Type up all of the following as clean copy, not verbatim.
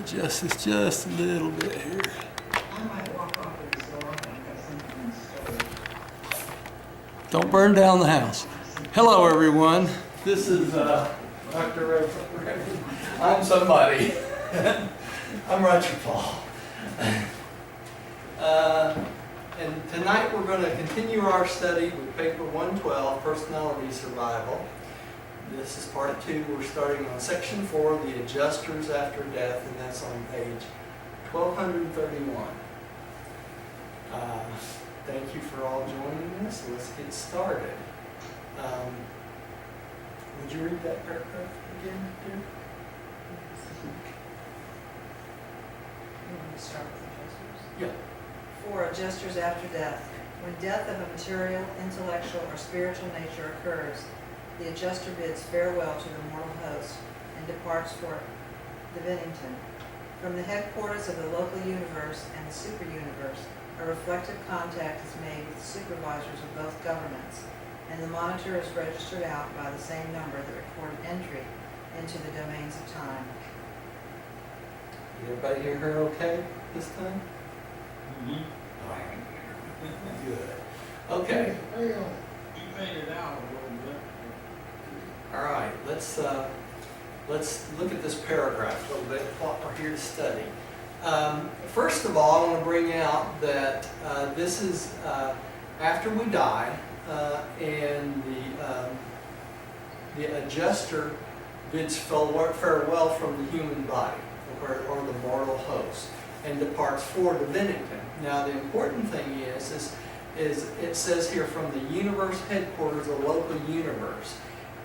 adjust this just a little bit here. I might walk off of this door and have something in store. Don't burn down the house. Hello, everyone. This is Dr. Reverend. I'm somebody. I'm Roger Paul. And tonight we're going to continue our study with paper 112, Personality Survival. This is part 2. We're starting on section 4, the adjusters after death, and that's on page 1231. Thank you for all joining us. Let's get started. Would you read that paragraph again, dear? You want me to start with adjusters? Yeah. 4. Adjusters after death. When death of a material, intellectual, or spiritual nature occurs, the adjuster bids farewell to the mortal host and departs for divinington. From the headquarters of the local universe and the superuniverse, a reflective contact is made with the supervisors of both governments, and the monitor is registered out by the same number that recorded entry into the domains of time. Did everybody hear her okay this time? Mm-hmm. Good. Okay. You made it out a little bit. All right. Let's look at this paragraph a little bit. What we're here to study. First of all, I want to bring out that this is after we die, and the adjuster bids farewell from the human body, or the mortal host, and departs for divinington. Now, the important thing is it says here from the universe headquarters, the local universe,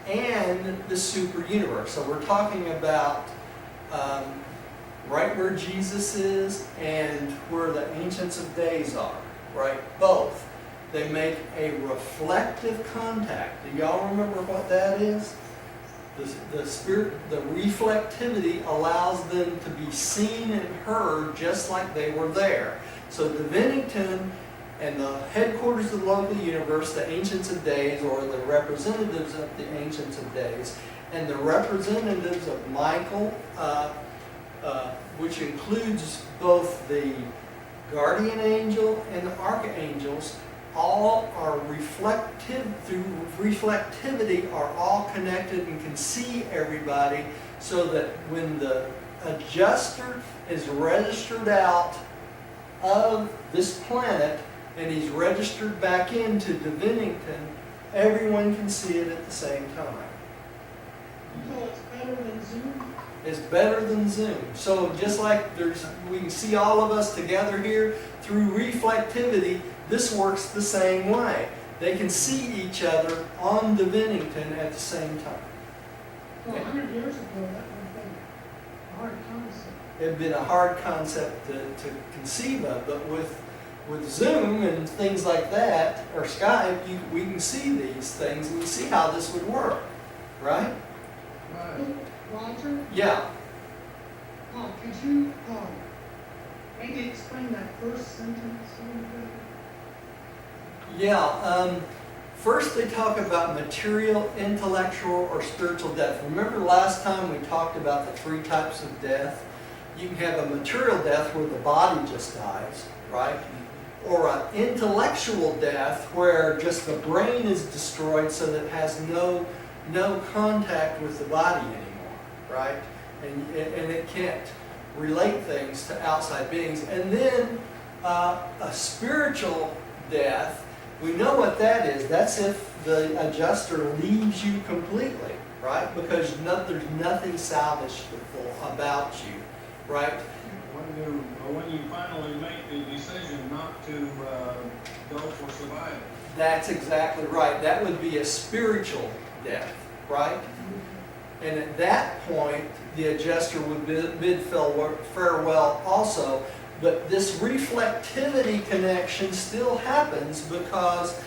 and the super universe. So we're talking about right where Jesus is and where the Ancients of Days are, right? Both. They make a reflective contact. Do y'all remember what that is? The spirit, the reflectivity allows them to be seen and heard just like they were there. So divinington and the headquarters of the local universe, the Ancients of Days, or the representatives of the Ancients of Days, and the representatives of Michael, which includes both the guardian angel and the archangels, all are reflective, through reflectivity, are all connected and can see everybody, so that when the adjuster is registered out of this planet and he's registered back into divinington, everyone can see it at the same time. So it's better than Zoom? It's better than Zoom. So just like we can see all of us together here through reflectivity, this works the same way. They can see each other on divinington at the same time. Well, 100 years ago, that would have been a hard concept. It had been a hard concept to conceive of, but with Zoom and things like that, or Skype, we can see these things and we see how this would work, right? Right. Roger, Yeah. could you maybe explain that first sentence a little bit? Yeah. First they talk about material, intellectual, or spiritual death. Remember last time we talked about the 3 types of death? You can have a material death where the body just dies, right? Or an intellectual death where just the brain is destroyed so that it has no contact with the body anymore, right? And it can't relate things to outside beings. And then a spiritual death, we know what that is. That's if the adjuster leaves you completely, right? Because there's nothing salvageable about you, right? When you finally make the decision not to go for survival. That's exactly right. That would be a spiritual death, right? And at that point, the adjuster would bid farewell also. But this reflectivity connection still happens because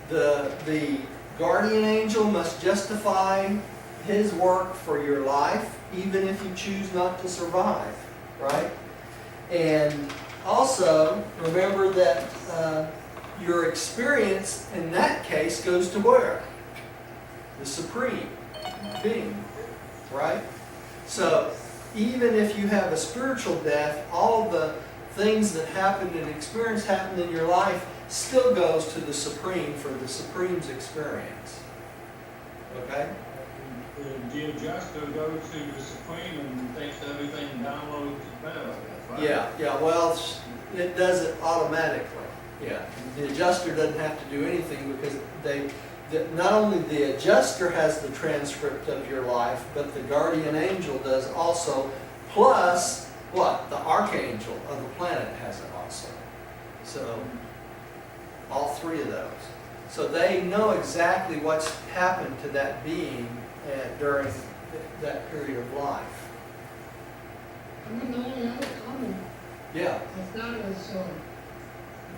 the guardian angel must justify his work for your life, even if you choose not to survive, right? And also, remember that your experience in that case goes to where? The supreme being, right? So even if you have a spiritual death, all the things that happened and experience happened in your life still goes to the Supreme for the Supreme's experience. Okay? The adjuster goes to the Supreme and thinks everything downloads better, I guess, right? Yeah, well, it does it automatically. Yeah, the adjuster doesn't have to do anything because not only the adjuster has the transcript of your life, but the guardian angel does also, plus what? The archangel of the planet has it also. So, all three of those. So they know exactly what's happened to that being during that period of life. And then the only other comment Yeah, I've got is,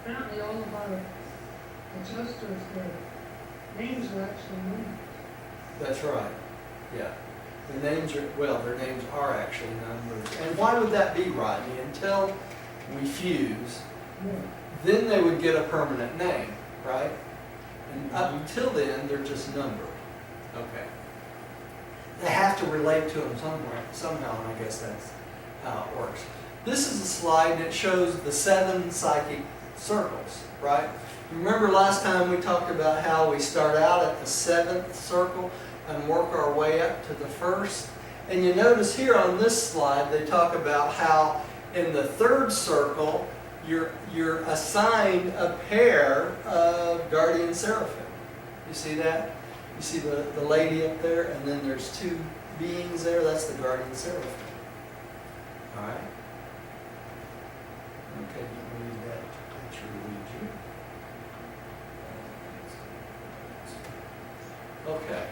apparently all of our adjusters, their names are actually known. that's right. Yeah. Their names are actually numbered. And why would that be, Rodney? Until we fuse, Yeah. then they would get a permanent name, right? And up until then, they're just numbered. Okay. They have to relate to them somehow, and I guess that's how it works. This is a slide that shows the 7 psychic circles, right? Remember last time we talked about how we start out at the 7th circle and work our way up to the 1st? And you notice here on this slide, they talk about how in the 3rd circle, you're assigned a pair of guardian seraphim. You see that? You see the lady up there, and then there's 2 beings there. That's the guardian seraphim. All right? Okay, you read that picture, would you? Okay.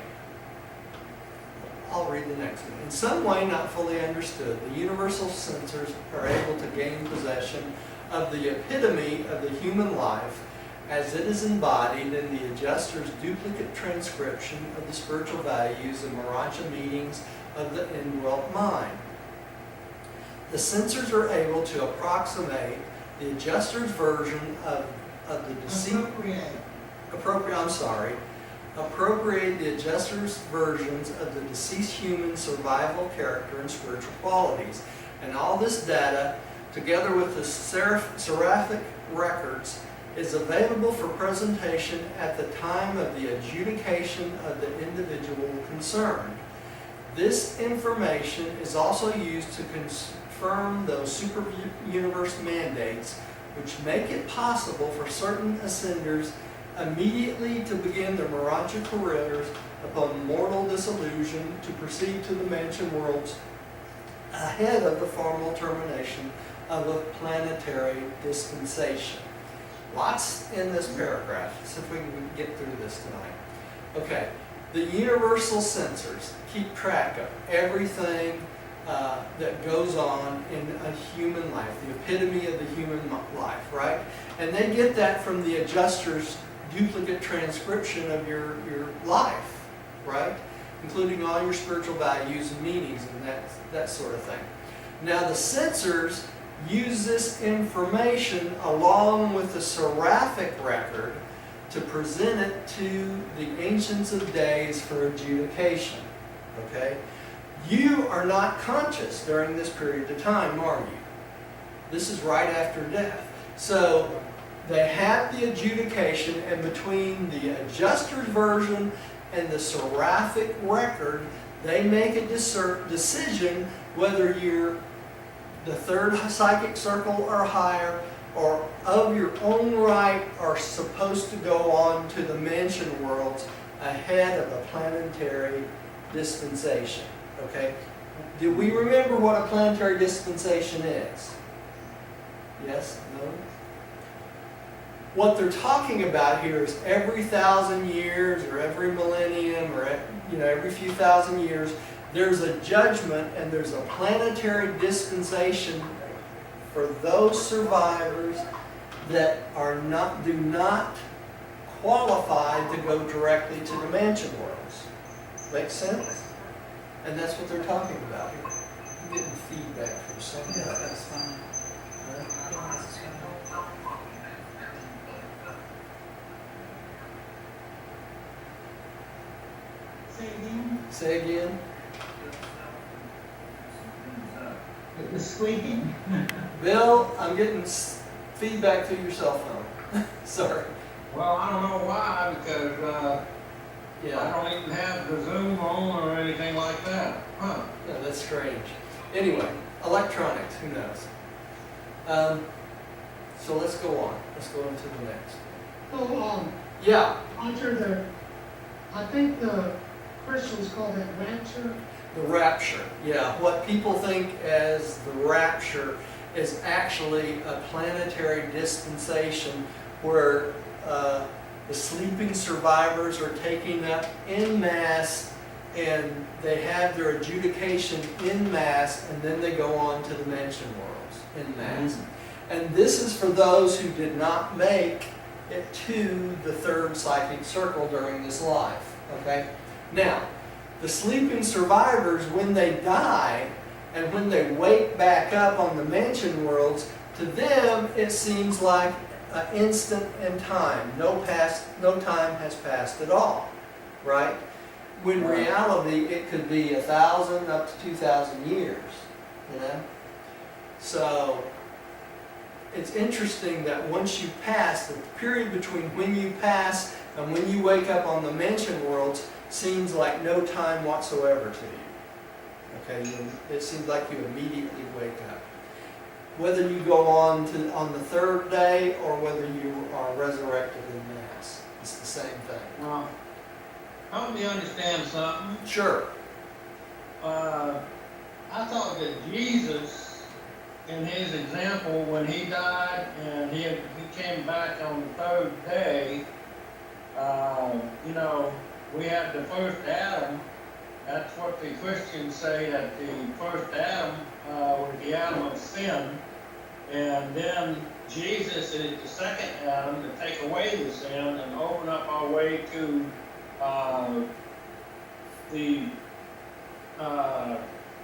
I'll read the next one. In some way not fully understood, the universal censors are able to gain possession of the epitome of the human life as it is embodied in the adjuster's duplicate transcription of the spiritual values and Urantia meetings of the indwelt mind. The censors are able to approximate the adjuster's version of the deceased. Appropriate the adjuster's versions of the deceased human survival character and spiritual qualities. And all this data, together with the seraphic records, is available for presentation at the time of the adjudication of the individual concerned. This information is also used to confirm those super-universe mandates which make it possible for certain ascenders immediately to begin their Urantia careers upon mortal dissolution to proceed to the mansion worlds ahead of the formal termination of a planetary dispensation. Lots in this paragraph. Let's see if we can get through this tonight. Okay, the universal censors keep track of everything that goes on in a human life, the epitome of the human life, right? And they get that from the adjuster's duplicate transcription of your life, right? Including all your spiritual values and meanings and that sort of thing. Now the censors use this information along with the seraphic record to present it to the Ancients of Days for adjudication. Okay? You are not conscious during this period of time, are you? This is right after death. So they have the adjudication, and between the adjuster's version and the seraphic record, they make a decision whether you're the 3rd psychic circle or higher, or of your own right are supposed to go on to the mansion worlds ahead of the planetary dispensation. Okay? Do we remember what a planetary dispensation is? Yes? No? What they're talking about here is every 1,000 years or every millennium or every few thousand years, there's a judgment and there's a planetary dispensation for those survivors that do not qualify to go directly to the mansion worlds. Make sense? And that's what they're talking about here. I'm getting feedback from somebody. Yeah, that's fine. Say again? Say again? It was squeaking. Bill, I'm getting feedback through your cell phone. Sorry. Well, I don't know why, because, I Yeah, don't even have the Zoom on or anything like that. Huh. yeah, that's strange. Anyway, electronics, who knows? So let's go on. Let's go into the next. So, Yeah, Hunter, I think the Christians call that rapture. the rapture. Yeah, what people think as the rapture is actually a planetary dispensation where the sleeping survivors are taken up en masse and they have their adjudication en masse, and then they go on to the mansion worlds en masse. And this is for those who did not make it to the third psychic circle during this life. Okay? Now, the sleeping survivors, when they die and when they wake back up on the mansion worlds, to them it seems like an instant in time. No time has passed at all, right? When Right. reality it could be 1,000 up to 2,000 years, you know. So it's interesting that once you pass, the period between when you pass and when you wake up on the mansion worlds seems like no time whatsoever to you. Okay, it seems like you immediately wake up. Whether you go on the third day or whether you are resurrected in mass, it's the same thing. Well, help me understand something. Sure. I thought that Jesus, in his example, when he died and he came back on the third day, we had the first Adam. That's what the Christians say, that the first Adam was the Adam of sin. And then Jesus is the second Adam to take away the sin and open up our way to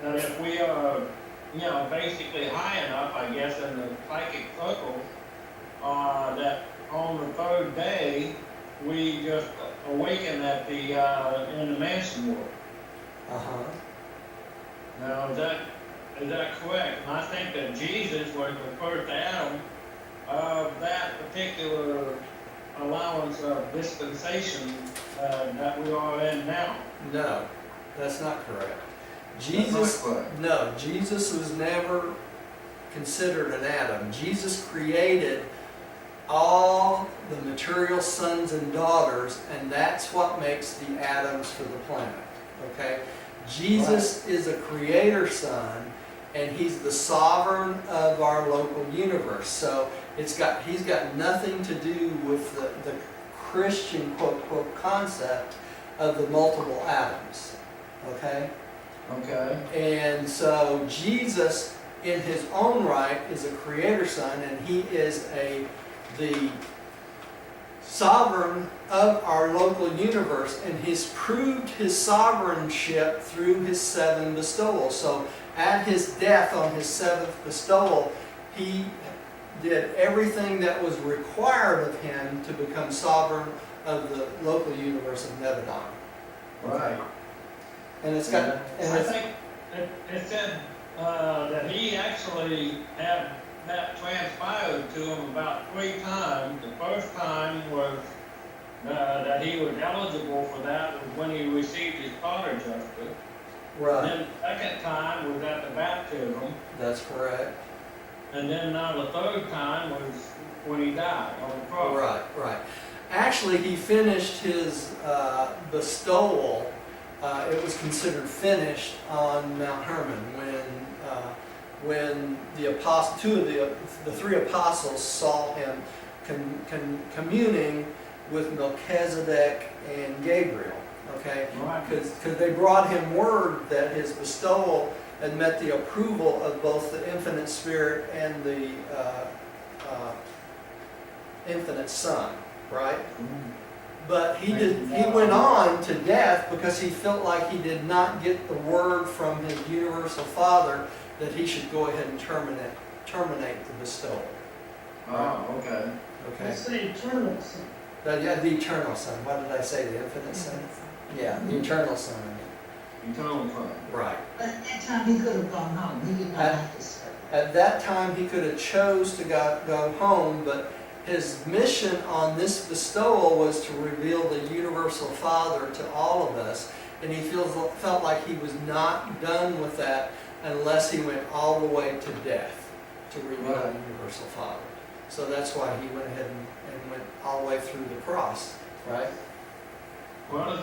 that if we are, basically high enough, I guess, in the psychic circle, that on the third day, we just awaken at in the mansion world. Uh-huh. Now, is that correct? And I think that Jesus was the first Adam of that particular allowance of dispensation that we are in now. No, that's not correct. That's not correct. No, Jesus was never considered an Adam. Jesus created all the material sons and daughters, and that's what makes the Adams for the planet. Okay? Jesus is a creator son, and he's the sovereign of our local universe. So he's got nothing to do with the Christian quote concept of the multiple atoms. Okay? Okay. And so Jesus, in his own right, is a creator son, and he is the sovereign of our local universe, and he's proved his sovereignship through his 7 bestowals. So at his death on his 7th bestowal, he did everything that was required of him to become sovereign of the local universe of Nebadon. Right. And it's got, I think it said that he actually had that transpired to him about 3 times. The first time was that he was eligible for that was when he received his Potter justice. right. And then the second time was at the baptism. That's correct. And then now the third time was when he died on the cross. Right. Actually, he finished his bestowal. It was considered finished on Mount Hermon when the 3 apostles saw him communing with Melchizedek and Gabriel. Okay, Right. because they brought him word that his bestowal had met the approval of both the Infinite Spirit and the Infinite Son. Right. But he went on to death because he felt like he did not get the word from his universal Father that he should go ahead and terminate the bestowal. Oh, okay. Okay. That's the eternal son. The eternal Son. What did I say? The Infinite Son? Yeah, the eternal Son. atone for it. Right. At that time, he could have gone home. He did not have to serve. At that time, he could have chose to go home, but his mission on this bestowal was to reveal the universal Father to all of us, and he felt like he was not done with that unless he went all the way to death to reveal Right. the universal Father. So that's why he went ahead and went all the way through the cross, right? Well,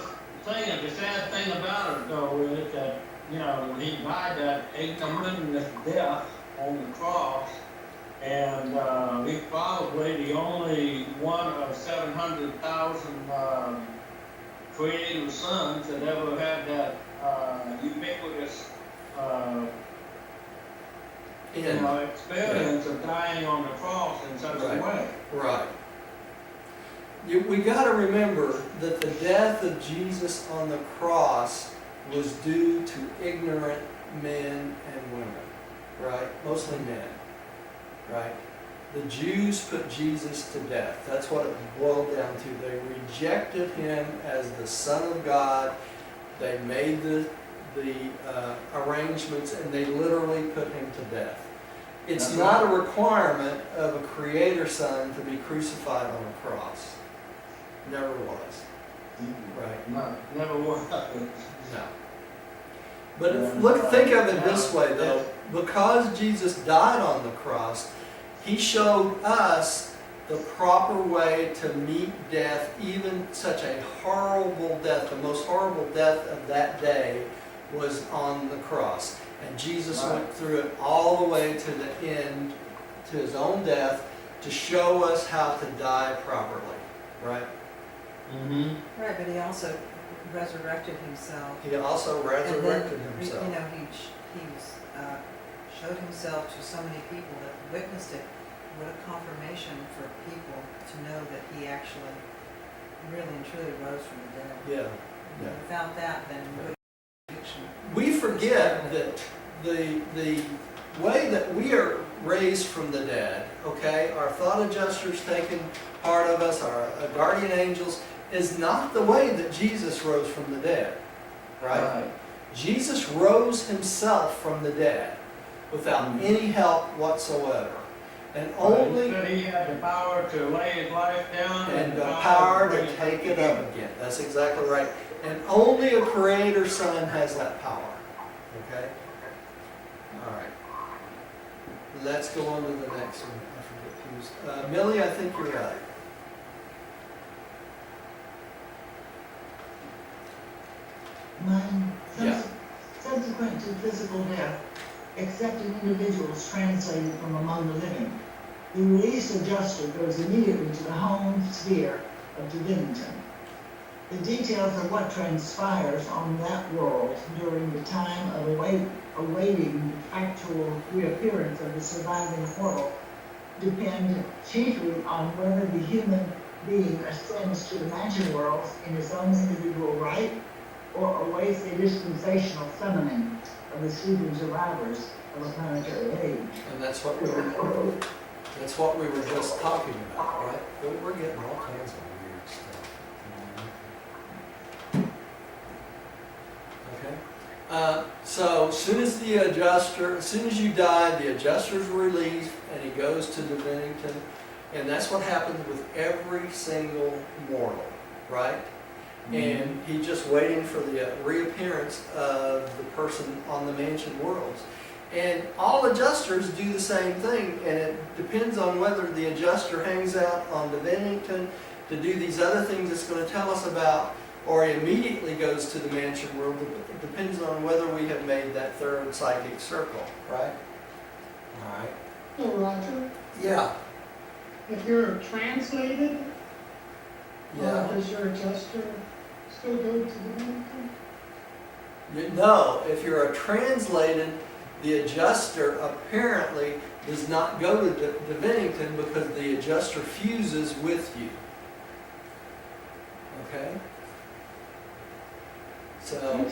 the sad thing about it though is that, you know, he died that ignominious death on the cross, and he's probably the only one of 700,000 creative sons that ever had that ubiquitous experience of dying on the cross in such a way. Right. We got to remember that the death of Jesus on the cross was due to ignorant men and women, right? Mostly men, right? The Jews put Jesus to death. That's what it boiled down to. They rejected him as the Son of God. They made the arrangements, and they literally put him to death. It's That's not right. a requirement of a Creator Son to be crucified on a cross. Never was. Right. No, never was. No. But think of it this way, though. Because Jesus died on the cross, he showed us the proper way to meet death, even such a horrible death. The most horrible death of that day was on the cross. And Jesus went through it all the way to the end, to his own death, to show us how to die properly. Right? Mm-hmm. Right, but he also resurrected himself. He also resurrected And then, himself. You know, he showed himself to so many people that witnessed it. What a confirmation for people to know that he actually really and truly rose from the dead. Yeah. Without that, then conviction. We forget that the way that we are raised from the dead, okay, our thought adjusters taking part of us, our guardian angels, is not the way that Jesus rose from the dead, right? Jesus rose himself from the dead without any help whatsoever. And only he had the power to lay his life down and the power to take it up again. That's exactly right. And only a Creator Son has that power. Okay? All right. Let's go on to the next one. I forget who's. Millie, I think you're right. Mine, Yeah. subsequent to physical death, accepted individuals translated from among the living. The released adjuster goes immediately to the home sphere of Divinington. The details of what transpires on that world during the time of awaiting the actual reappearance of the surviving mortal depend chiefly on whether the human being ascends to the mansion worlds in his own individual right, or awaits a dispensational summoning of the sleeping survivors of a planetary age. And that's what we were just talking about, right? But we're getting all kinds of weird stuff. Okay. So as soon as you die, the adjuster's released, and he goes to Divinington, and that's what happens with every single mortal, right? And he's just waiting for the reappearance of the person on the mansion worlds. And all adjusters do the same thing, and it depends on whether the adjuster hangs out on Divinington to do these other things it's going to tell us about, or he immediately goes to the mansion world. It depends on whether we have made that third psychic circle, right? All right. So Roger, Yeah. if you're translated, Yeah. does your adjuster still go to the Dominican? No, if you're a translated, the adjuster apparently does not go to Divinington because the adjuster fuses with you. Okay? So,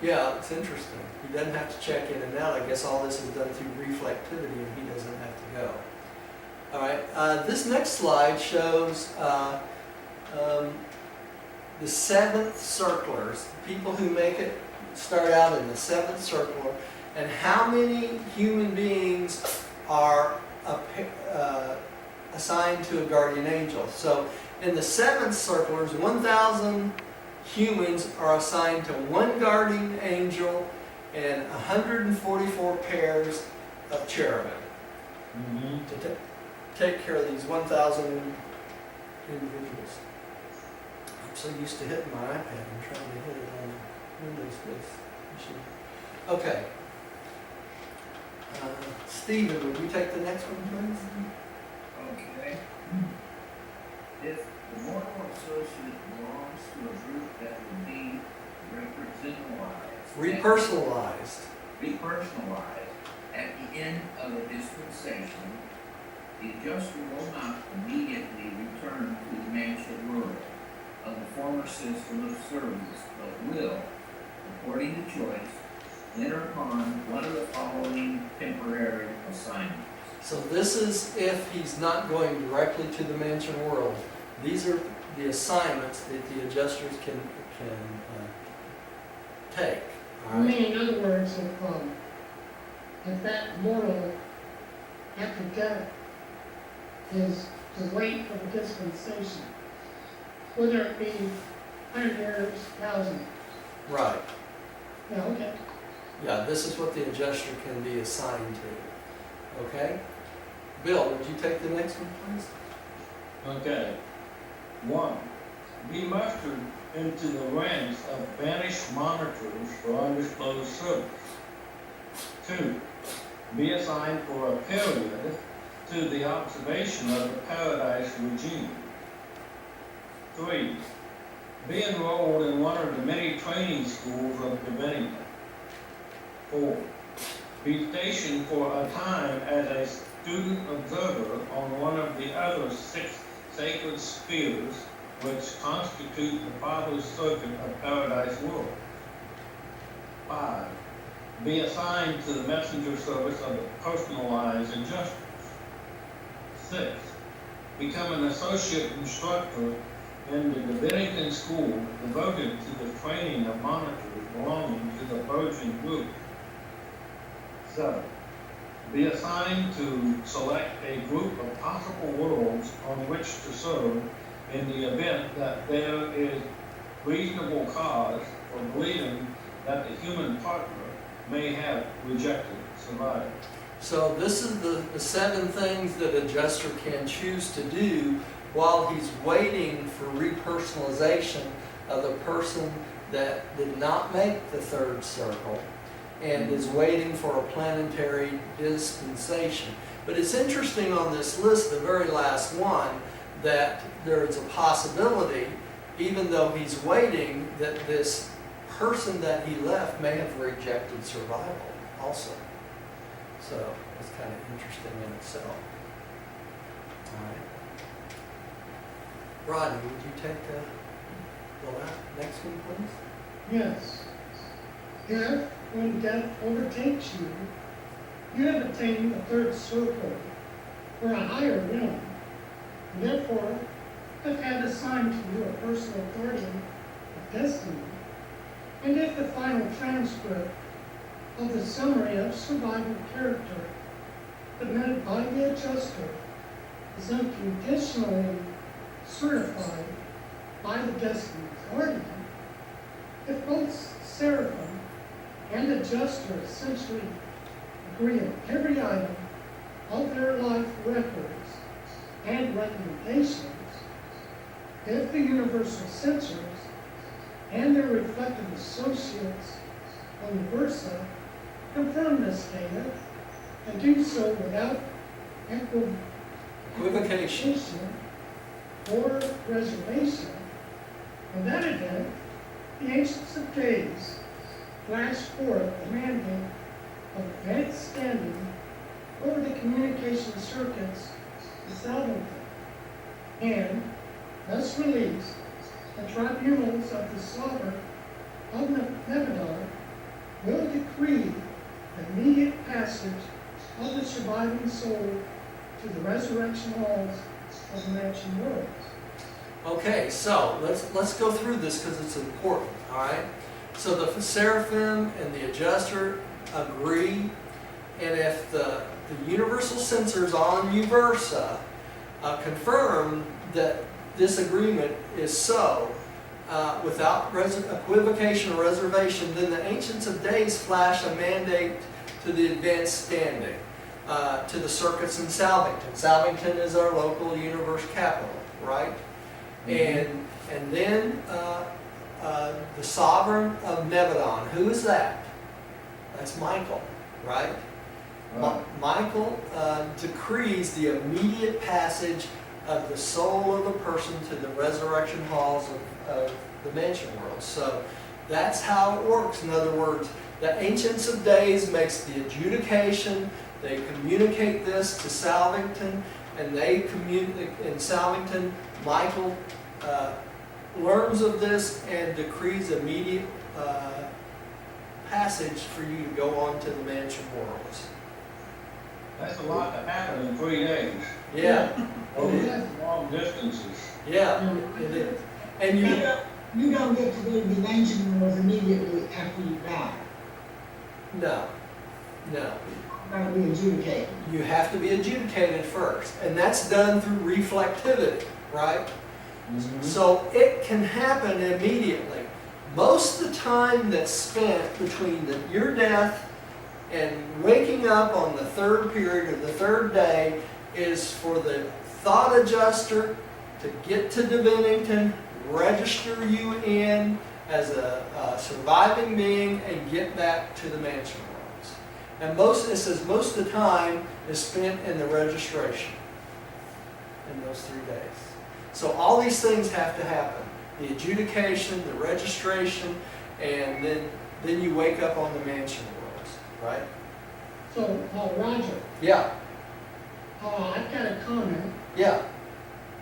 yeah, it's interesting. He doesn't have to check in and out. I guess all this is done through reflectivity and he doesn't have to go. All right, this next slide shows the seventh circlers, people who make it start out in the seventh circle, and how many human beings are assigned to a guardian angel. So in the seventh circlers, 1,000 humans are assigned to one guardian angel and 144 pairs of cherubim to take care of these 1,000 individuals. I'm so used to hitting my iPad and trying to hit it on the Windows-based machine. Okay. Stephen, would you take the next one, please? Okay. If the moral associate belongs to a group that would be repersonalized at the end of a dispensation, the adjuster will not immediately return to the mansion world of the former system of service, but will, according to choice, enter upon one of the following temporary assignments. So this is if he's not going directly to the mansion world. These are the assignments that the adjusters can take. I mean, in other words, if that mortal after death is to wait for the dispensation, whether it be 100 years, 1,000. Right. Yeah, okay. Yeah, this is what the adjuster can be assigned to. Okay? Bill, would you take the next one, please? Okay. 1. Be mustered into the ranks of banished monitors for undisclosed service. 2. Be assigned for a period to the observation of the paradise regime. 3. Be enrolled in one of the many training schools of divinity. 4. Be stationed for a time as a student observer on one of the other 6 sacred spheres which constitute the Father's circuit of Paradise World. 5. Be assigned to the messenger service of the personalized adjusters. 6. Become an associate instructor in the Dominican school devoted to the training of monitors belonging to the Virgin group. 7. Be assigned to select a group of possible worlds on which to serve in the event that there is reasonable cause for believing that the human partner may have rejected survival. So this is the 7 things that adjuster can choose to do while he's waiting for repersonalization of the person that did not make the 3rd circle and is waiting for a planetary dispensation. But it's interesting on this list, the very last one, that there is a possibility, even though he's waiting, that this person that he left may have rejected survival also. So it's kind of interesting in itself. All right. Rodney, would you take the next one, please? Yes. If, when death overtakes you, you have attained the 3rd circle, or a higher realm, and therefore have had assigned to you a personal guardian of destiny, and if the final transcript of the summary of survival character submitted by the adjuster is unconditionally certified by the destiny guardian, if both seraphim and adjuster essentially agree on every item of their life records and recommendations, if the universal censors and their reflective associates on the versa confirm this data and do so without Equivocation. or reservation, in that event, the Ancients of Days flash forth the mandate of advanced standing over the communication circuits of Salvington, and thus release the tribunals of the slaughter of Nebadar will decree the immediate passage of the surviving soul to the resurrection halls of the mansion worlds. Okay, so let's go through this because it's important, all right? So the seraphim and the adjuster agree, and if the universal censors on Uversa confirm that this agreement is so, without equivocation or reservation, then the Ancients of Days flash a mandate to the advanced standing, to the circuits in Salvington. Salvington is our local universe capital, right? And then the sovereign of Nebadon. Who is that? That's Michael, right? Michael decrees the immediate passage of the soul of a person to the resurrection halls of the mansion world. So that's how it works. In other words, the Ancients of Days makes the adjudication. They communicate this to Salvington, and they communicate in Salvington. Michael learns of this and decrees immediate passage for you to go on to the mansion worlds. That's a lot to happen in 3 days. Yeah, Over long distances. yeah, it is. And You don't get to go to the mansion world immediately after you die. no. You're going to be adjudicated. You have to be adjudicated first, and that's done through reflectivity, right? So it can happen immediately. Most of the time that's spent between your death and waking up on the third period or the third day is for the thought adjuster to get to Divinington, register you in as a surviving being, and get back to the mansion worlds. And most of the time is spent in the registration in those 3 days. So all these things have to happen. The adjudication, the registration, and then you wake up on the mansion worlds, right? So, Roger, Yeah, I've got a comment. yeah,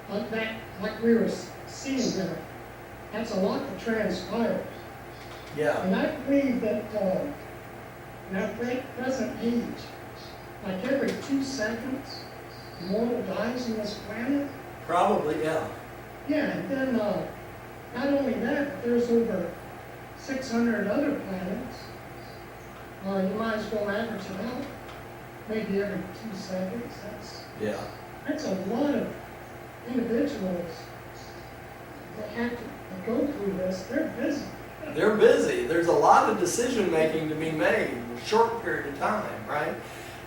Like we were seeing there, that's a lot that transpires. yeah, And I believe that in our present age, like every 2 seconds, a mortal dies on this planet. probably, yeah. Yeah, and then not only that, but there's over 600 other planets. You might as well average it out. Maybe every 2 seconds. That's a lot of individuals that have to go through this. They're busy. They're busy. There's a lot of decision making to be made in a short period of time, right?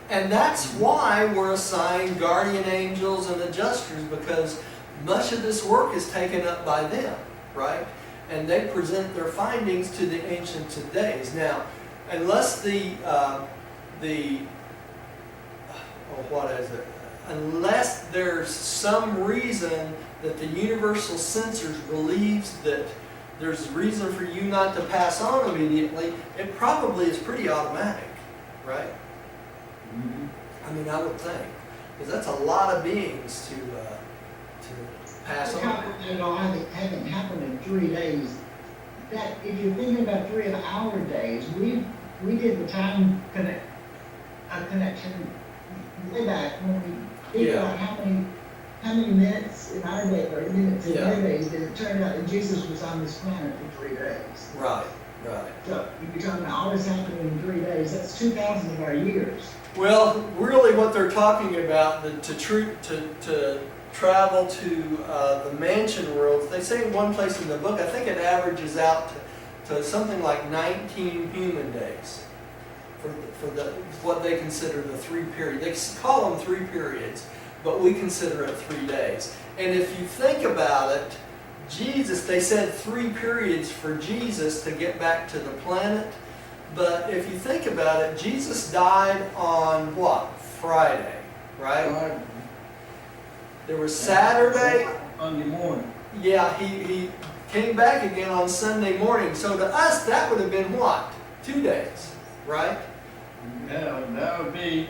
And that's why we're assigned guardian angels and adjusters, because much of this work is taken up by them, right? And they present their findings to the Ancients of Days. Now, unless unless there's some reason that the universal censors believes that there's reason for you not to pass on immediately, it probably is pretty automatic, right? I mean, I would think, because that's a lot of beings to pass That's on. how it all hasn't happened in 3 days. That, if you're thinking about 3-hour days, we did the time connection way back when we figured out how many minutes in our day, or minutes in their days, did it turn out that Jesus was on this planet for 3 days. Right. So if you're talking about all this happening in 3 days, that's 2,000 of our years. Well, really what they're talking about, to travel to the mansion worlds, they say in one place in the book, I think it averages out to something like 19 human days for what they consider the 3 periods. They call them 3 periods, but we consider it 3 days. And if you think about it, Jesus, they said 3 periods for Jesus to get back to the planet. But if you think about it, Jesus died on what? Friday, right? There was Saturday. Sunday morning. Yeah, he came back again on Sunday morning. So to us, that would have been what? 2 days, right? Yeah, that would be,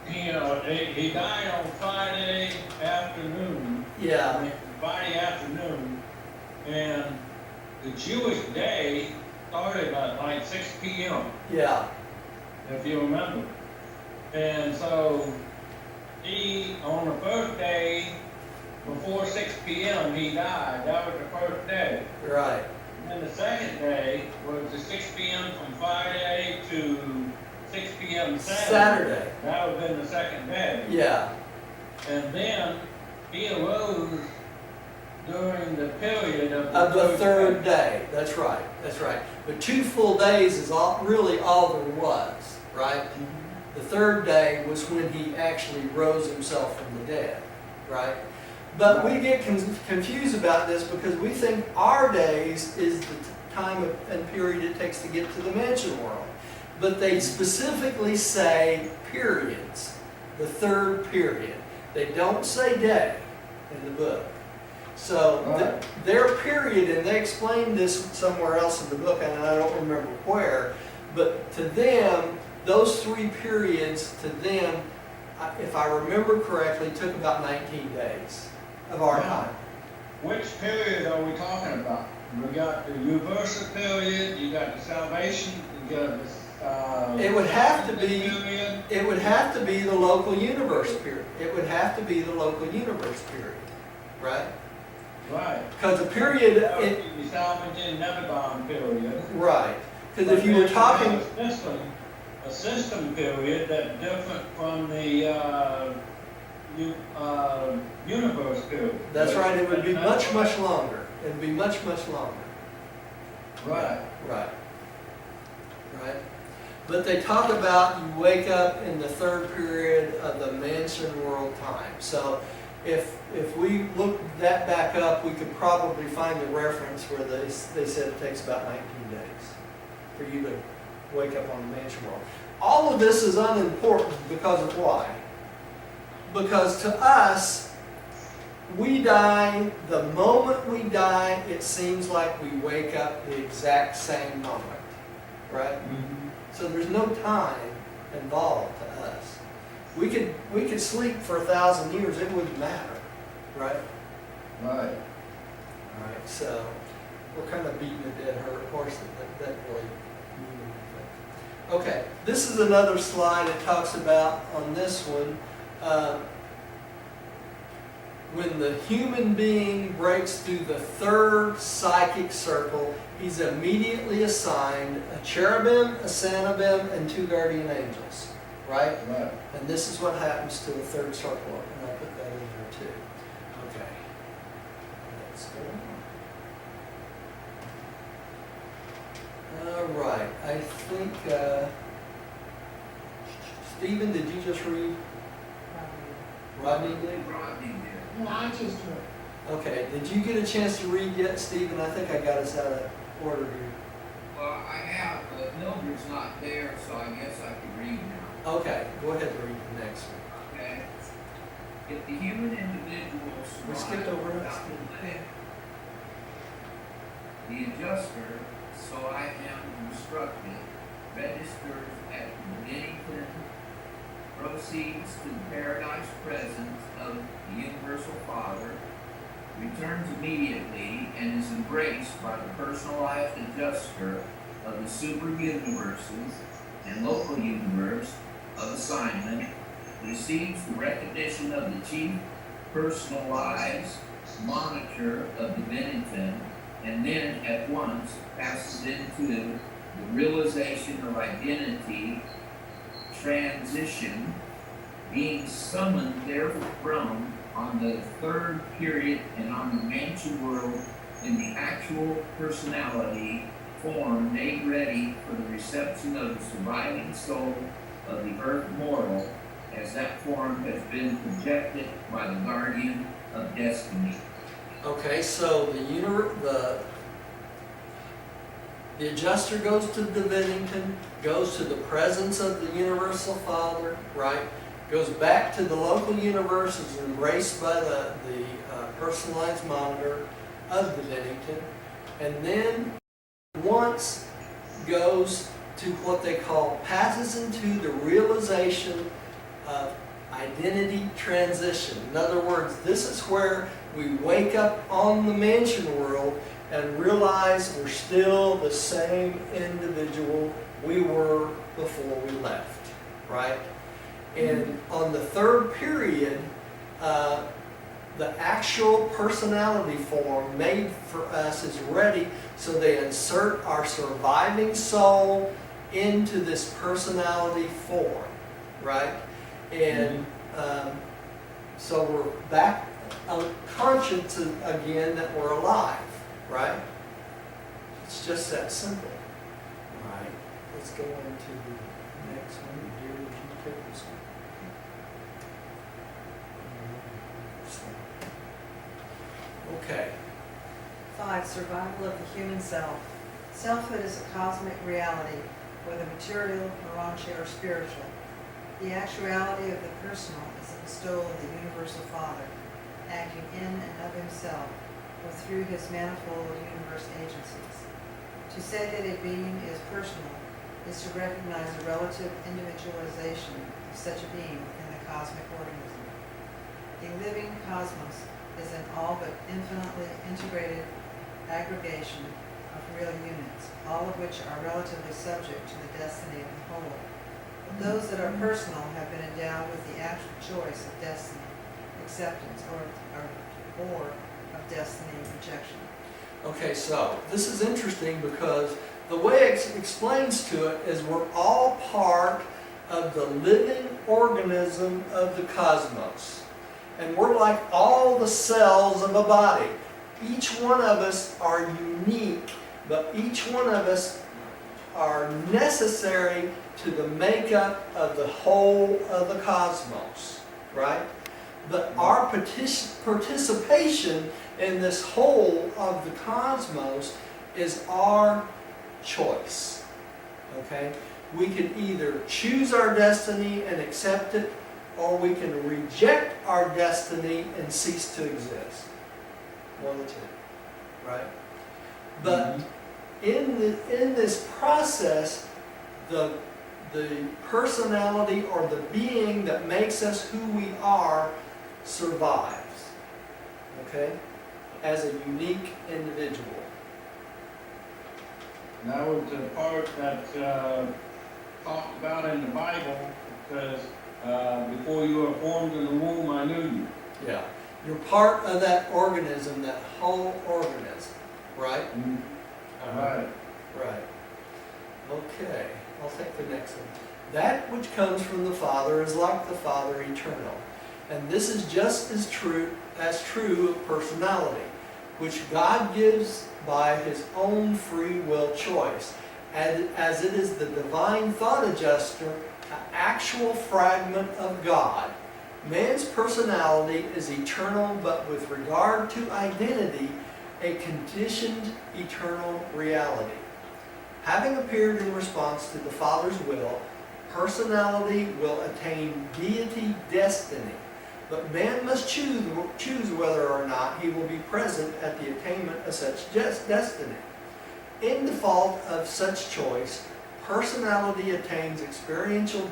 he died on Friday afternoon. Yeah, Friday afternoon, and the Jewish day started at like 6 p.m., yeah, if you remember. And so on the first day, before 6 p.m., he died. That was the first day. right. And the second day was the 6 p.m. from Friday to 6 p.m. Saturday. That would have been the second day. Yeah, And then he arose during the period of of the third day. day. That's right. That's right. But 2 full days is really all there was, right? The third day was when he actually rose himself from the dead, right? But we get confused about this because we think our days is the time and period it takes to get to the mansion world. But they specifically say periods, the third period. They don't say day in the book. So their period, and they explain this somewhere else in the book, and I don't remember where, but to them, those 3 periods, to them, if I remember correctly, took about 19 days of our time. Which period are we talking about? We got the universal period, you got the salvation, you got the It would have to be. period. It would have to be the local universe period. It would have to be the local universe period, right? Right. Because the period, That would be the salvation Nebadon period. right? Because if you were talking, A system period that's different from the universe period. that's right, it would be much, much longer. It would be much, much longer. Right. Right. Right. But they talk about you wake up in the third period of the mansion world time. So if we look that back up, we could probably find the reference where they said it takes about 19 days for you to wake up on the mansion world. All of this is unimportant because of why? Because to us, we die, the moment we die, it seems like we wake up the exact same moment, right? So there's no time involved to us. We could sleep for 1,000 years, it wouldn't matter, right? Right. All right, so we're kind of beating a dead horse that really mean anything. Okay, this is another slide it talks about on this one. When the human being breaks through the third psychic circle, he's immediately assigned a cherubim, a seraphim, and 2 guardian angels, right? Right. And this is what happens to the third circle, and I'll put that in here too. Okay. Let's go. All right, I think, Stephen, did you just read? Rodney did? Rodney did. No, I just read. Okay, did you get a chance to read yet, Stephen? I think I got us out of order here. Well, I have, but Mildred's not there, so I guess I can read now. Okay, go ahead and read the next one. Okay? If the human individual We skipped survives over it. without the adjuster, so I am instructed, registers at Bennington, proceeds to the paradise presence of the Universal Father, returns immediately, and is embraced by the personalized adjuster of the super universes and local universe of assignment, receives the recognition of the chief personalized monitor of the Bennington, and then at once passes into the realization of identity transition, being summoned therefrom on the third period and on the mansion world in the actual personality form made ready for the reception of the surviving soul of the earth mortal, as that form has been projected by the guardian of destiny. Okay, so the adjuster goes to the Bennington, goes to the presence of the Universal Father, right? Goes back to the local universe, is embraced by the personalized monitor of the Bennington, and then once goes to what they call, passes into the realization of identity transition. In other words, this is where we wake up on the mansion world and realize we're still the same individual we were before we left, right? And on the third period, the actual personality form made for us is ready, so they insert our surviving soul into this personality form, right? And so we're back conscious again that we're alive, right? It's just that simple. All right, let's go on to the next one. Dear, would you take this one? Okay. 5. Survival of the human self. Selfhood is a cosmic reality, whether material, Urantia, or spiritual. The actuality of the personal is the bestowal of the universal Father, acting in and of himself, or through his manifold universe agencies. To say that a being is personal is to recognize the relative individualization of such a being within the cosmic organism. A living cosmos is an all but infinitely integrated aggregation of real units, all of which are relatively subject to the destiny of the whole. But those that are personal have been endowed with the actual choice of destiny, acceptance, or of destiny rejection. Okay, so this is interesting because the way it explains to it is we're all part of the living organism of the cosmos. And we're like all the cells of a body. Each one of us are unique, but each one of us are necessary to the makeup of the whole of the cosmos, right? But our participation in this whole of the cosmos is our choice, okay? We can either choose our destiny and accept it, or we can reject our destiny and cease to exist. One of the two, right? But in this process, the personality or the being that makes us who we are survives, okay? As a unique individual. And that was the part that talked about in the Bible, because before you were formed in the womb, I knew you. Yeah. You're part of that organism, that whole organism, right? Right. Right. Okay, I'll take the next one. That which comes from the Father is like the Father eternal. And this is just as true of personality, which God gives by his own free will choice, as it is the divine thought adjuster, an actual fragment of God. Man's personality is eternal, but with regard to identity, a conditioned eternal reality. Having appeared in response to the Father's will, personality will attain deity destiny, but man must choose whether or not he will be present at the attainment of such destiny. In default of such choice, personality attains experiential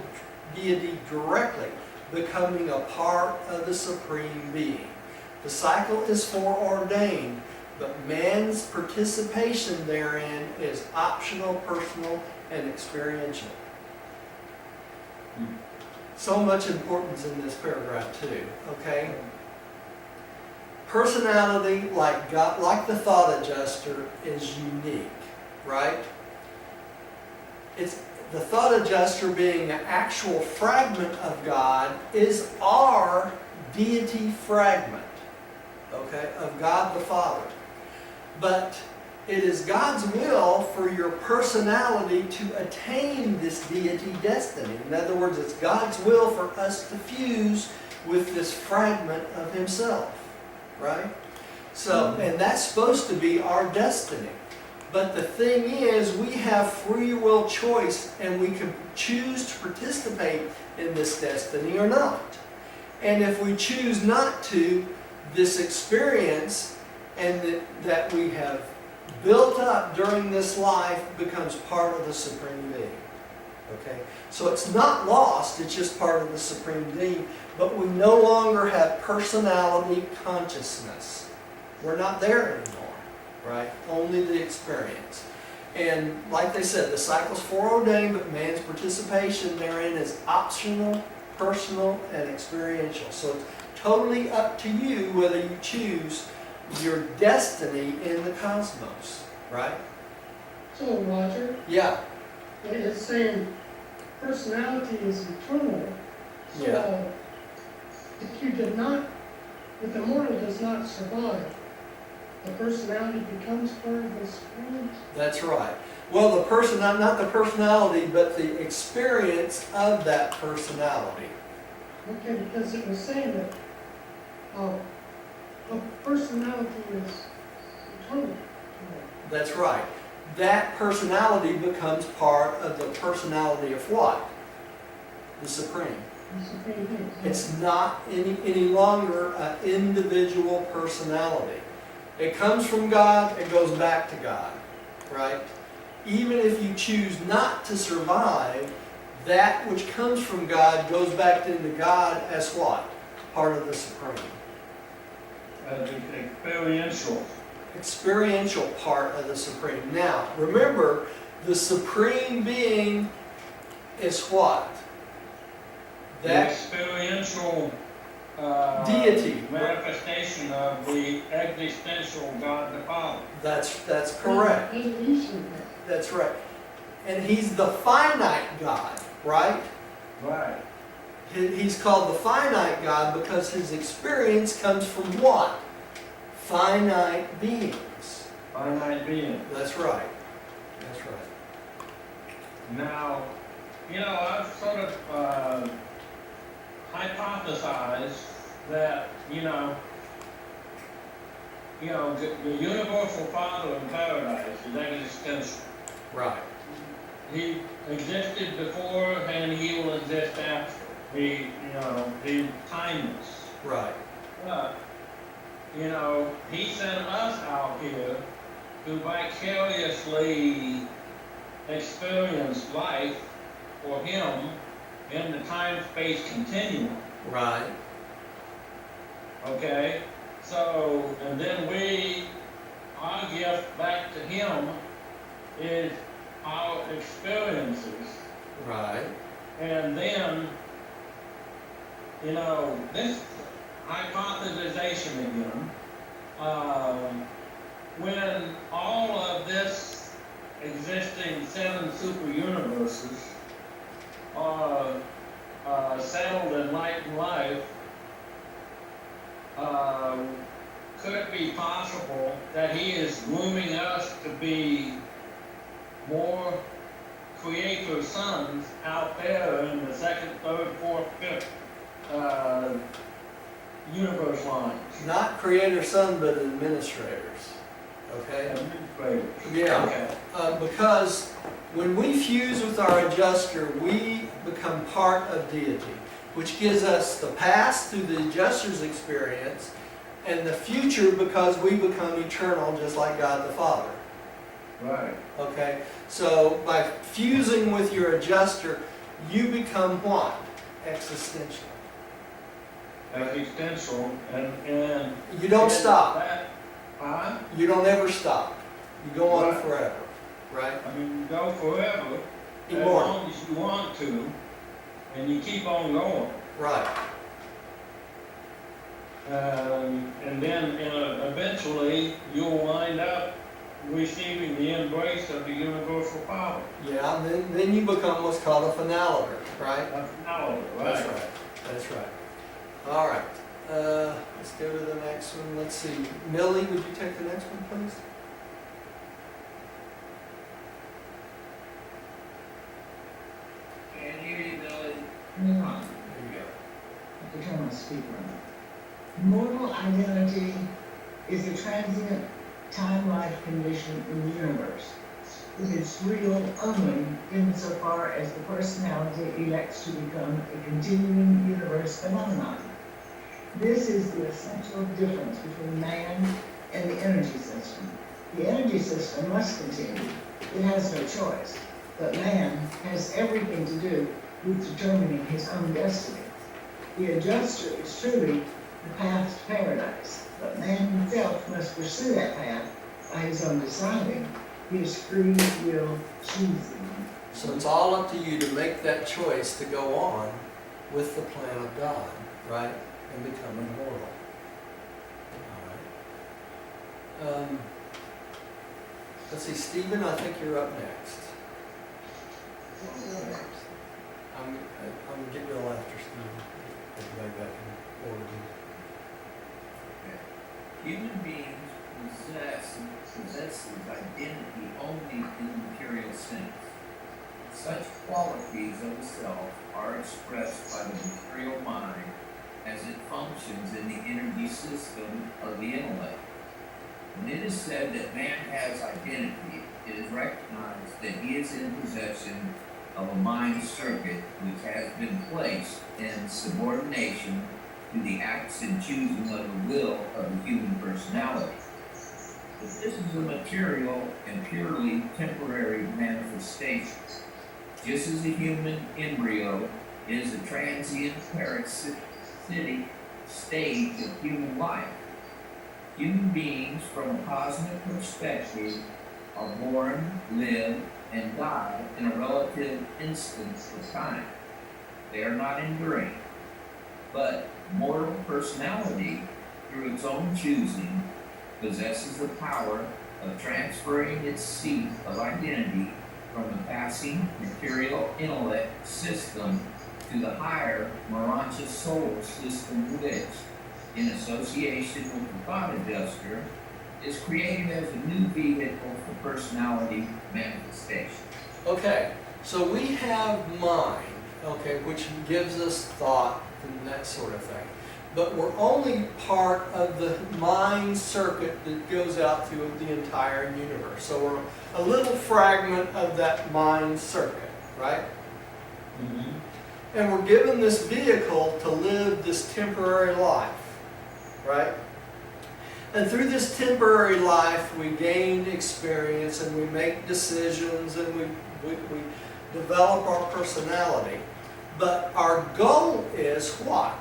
deity directly, becoming a part of the Supreme Being. The cycle is foreordained, but man's participation therein is optional, personal, and experiential. So much importance in this paragraph too, okay? Personality, like God, like the thought adjuster, is unique, right? It's the thought adjuster, being an actual fragment of God, is our deity fragment, okay, of God the Father. But it is God's will for your personality to attain this deity destiny. In other words, it's God's will for us to fuse with this fragment of himself, right? So, and that's supposed to be our destiny. But the thing is, we have free will choice, and we can choose to participate in this destiny or not. And if we choose not to, this experience and that we have built up during this life becomes part of the Supreme Being. Okay? So it's not lost, it's just part of the Supreme Being, but we no longer have personality consciousness. We're not there anymore, right? Only the experience. And like they said, the cycle's foreordained, but man's participation therein is optional, personal, and experiential. So it's totally up to you whether you choose your destiny in the cosmos, right? So, Roger, Yeah, it's saying personality is eternal. Yeah. So, if you did not, if the mortal does not survive, the personality becomes part of the spirit. that's right. Well, the person, not the personality, but the experience of that personality. Okay, because it was saying that a personality is eternal. That's right. That personality becomes part of the personality of what? The Supreme. The supreme being. It's not any longer an individual personality. It comes from God, it goes back to God, right? Even if you choose not to survive, that which comes from God goes back into God as what? Part of the Supreme. Experiential. Experiential part of the Supreme. Now, remember, the Supreme Being is what? The That experiential deity. manifestation of the existential God the Father. That's correct. Evolution. That's right. And he's the finite God, right? Right. He's called the finite God because his experience comes from what? Finite beings. Finite being. That's right. That's right. Now, I've sort of hypothesized that, the universal Father in paradise is existential. Right. He existed before and he will exist after. He's timeless. Right. But, he sent us out here to vicariously experience life for him in the time-space continuum. Right. Okay? So, and then our gift back to him is our experiences. Right. And then, this hypothesization again, when all of this existing 7 super universes are settled in light and life, could it be possible that he is grooming us to be more creator sons out there in the 2nd, 3rd, 4th, 5th universe lines? Not creator son, but administrators. Okay? Administrators. Yeah. Okay. Because when we fuse with our adjuster, we become part of deity, which gives us the past through the adjuster's experience, and the future because we become eternal just like God the Father. Right. Okay? So by fusing with your adjuster, you become what? Existential. Existential, and You don't stop. Huh? You don't ever stop. You go on Right. forever. Right? I mean, you go forever, as Immortal. long as you want to, and you keep on going. Right. And then eventually you'll wind up receiving the embrace of the universal power. Yeah, and then you become what's called a finaliter, right? That's power, That's right? right. That's right. All right. Let's go to the next one. Let's see. Millie, would you take the next one, please? Can't hear you, Billy. Move on. There you go. I have to turn my speaker on. Mortal identity is a transient time-life condition in the universe. It is real only insofar as the personality elects to become a continuing universe phenomenon. This is the essential difference between man and the energy system. The energy system must continue. It has no choice. But man has everything to do with determining his own destiny. The adjuster is truly the path to paradise, but man himself must pursue that path by his own deciding, his free will choosing. So it's all up to you to make that choice to go on with the plan of God, right? and become immortal. All right. Let's see, Stephen, I think you're up next. I'm gonna get real after Stephen. Get way back in order. Human beings possess identity only in the material sense. Such qualities of the self are expressed by the material mind as it functions in the energy system of the intellect. When it is said that man has identity, it is recognized that he is in possession of a mind circuit which has been placed in subordination to the acts and choosing of the will of the human personality. But this is a material and purely temporary manifestation. Just as the human embryo is a transient parasitic stage of human life, human beings from a cosmic perspective are born, live, and die in a relative instance of time. They are not enduring, but mortal personality, through its own choosing, possesses the power of transferring its seat of identity from the passing material intellect system to the higher Urantia soul system, which, in association with the thought adjuster, is created as a new vehicle for personality manifestation. Okay, so we have mind, okay, which gives us thought and that sort of thing. But we're only part of the mind circuit that goes out through the entire universe. So we're a little fragment of that mind circuit, right? And we're given this vehicle to live this temporary life, right? And through this temporary life, we gain experience and we make decisions and we develop our personality. But our goal is what?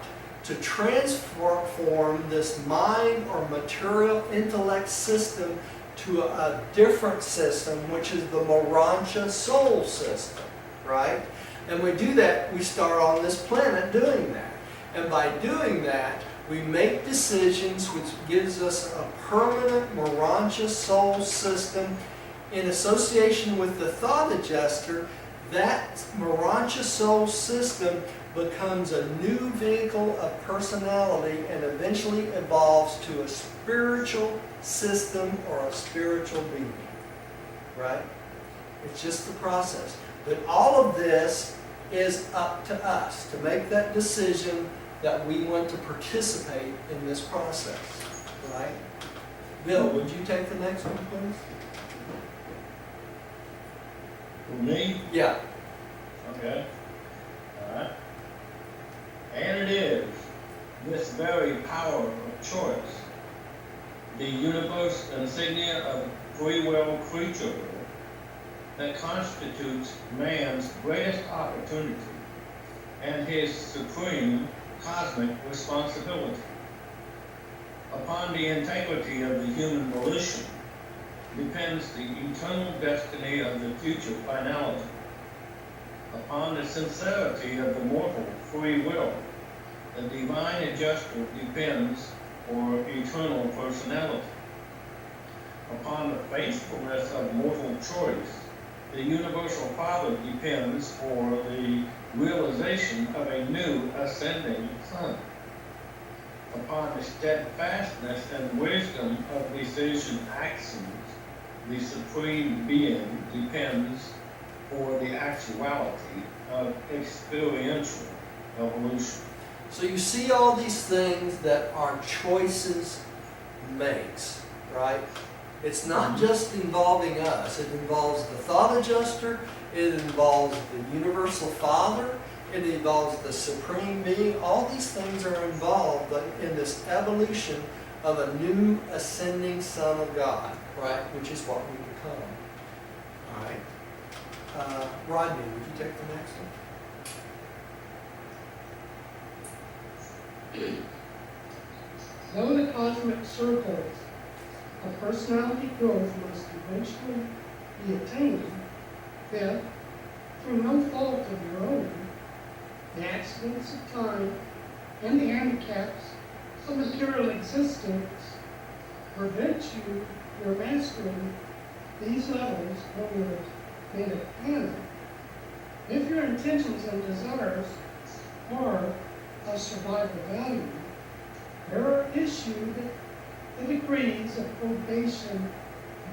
To transform this mind or material intellect system to a different system, which is the Urantia soul system, right? And we do that, we start on this planet doing that. And by doing that, we make decisions which gives us a permanent Urantia soul system in association with the thought adjuster. That Urantia soul system becomes a new vehicle of personality and eventually evolves to a spiritual system or a spiritual being, right? It's just the process. But all of this is up to us to make that decision that we want to participate in this process, right? Bill, would you take the next one, please? For me? Yeah. Okay. All right. And it is this very power of choice, the universe insignia of free will creature, that constitutes man's greatest opportunity and his supreme cosmic responsibility. Upon the integrity of the human volition depends the eternal destiny of the future finality. Upon the sincerity of the mortal free will, the divine adjuster depends for eternal personality. Upon the faithfulness of mortal choice, the universal Father depends for the realization of a new ascending Son. Upon the steadfastness and wisdom of decision actions, the Supreme Being depends for the actuality of experiential evolution. So you see all these things that our choices makes, right? It's not just involving us. It involves the thought adjuster. It involves the universal Father. It involves the Supreme Being. All these things are involved in this evolution of a new ascending Son of God, right? Which is what we become. All right. Rodney, would you take the next one? Though the cosmic circles of personality growth must eventually be attained, that, through no fault of your own, the accidents of time and the handicaps of material existence prevent you from mastering these levels when you're made a planet. If your intentions and desires are of survival value, there are issued the degrees of probation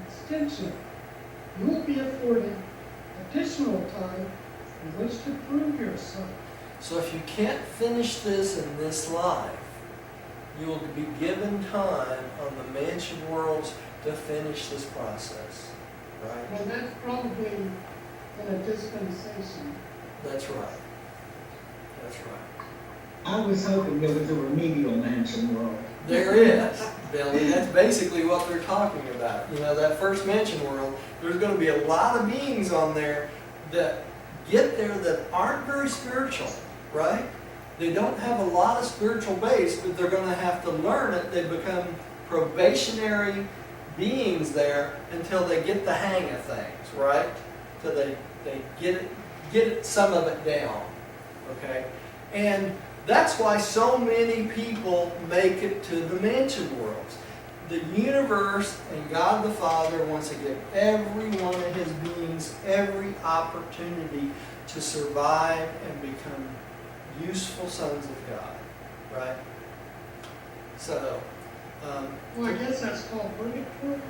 extension. You will be afforded additional time in which to prove yourself. So if you can't finish this in this life, you will be given time on the mansion worlds to finish this process, right? Well, that's probably in a dispensation. That's right. That's right. I was hoping there was a remedial mansion world. There is, Billy. That's basically what they're talking about. You know, that first mansion world, there's going to be a lot of beings on there that get there that aren't very spiritual, right? They don't have a lot of spiritual base, but they're going to have to learn it. They become probationary beings there until they get the hang of things, right? So they get some of it down, okay? And that's why so many people make it to the mansion worlds. The universe and God the Father wants to give every one of His beings every opportunity to survive and become useful sons of God, right? So, Well, I guess that's called purgatory.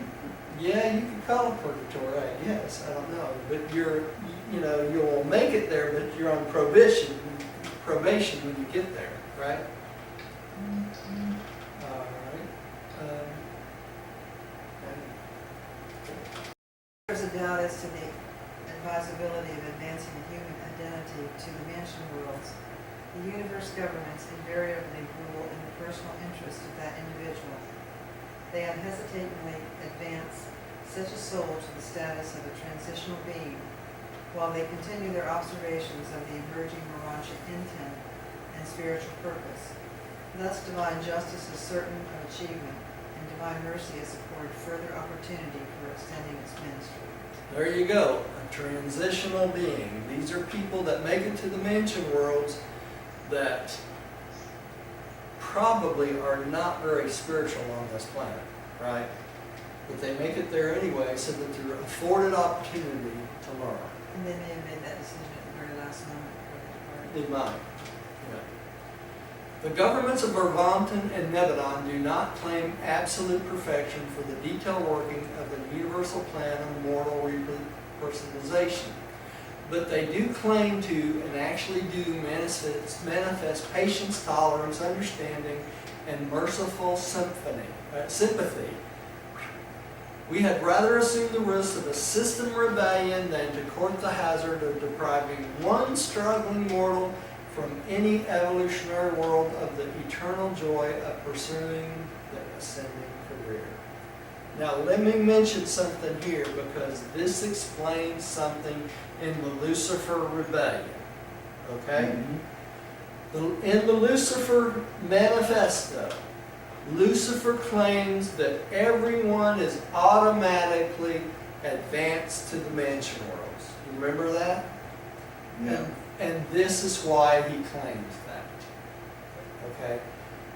yeah, you could call it purgatory, I guess. I don't know, but you'll make it there, but you're on probation when you get there, right? All right. There's a doubt as to the advisability of advancing the human identity to the mansion worlds. The universe governments invariably rule in the personal interest of that individual. They unhesitatingly advance such a soul to the status of a transitional being, while they continue their observations of the emerging Urantia intent and spiritual purpose. Thus, divine justice is certain of achievement, and divine mercy is afforded further opportunity for extending its ministry. There you go, a transitional being. These are people that make it to the mansion worlds that probably are not very spiritual on this planet, right? But they make it there anyway so that they're afforded opportunity to learn. And they may have made that decision at the very last moment before they departed. It might. Yeah. The governments of Urantia and Nebadon do not claim absolute perfection for the detailed working of the universal plan of mortal repersonalization. But they do claim to, and actually do, manifest patience, tolerance, understanding, and merciful sympathy. We had rather assume the risk of a system rebellion than to court the hazard of depriving one struggling mortal from any evolutionary world of the eternal joy of pursuing the ascending career. Now let me mention something here, because this explains something in the Lucifer rebellion. Okay? In the Lucifer manifesto, Lucifer claims that everyone is automatically advanced to the mansion worlds. You remember that? Yeah. And this is why he claims that. Okay?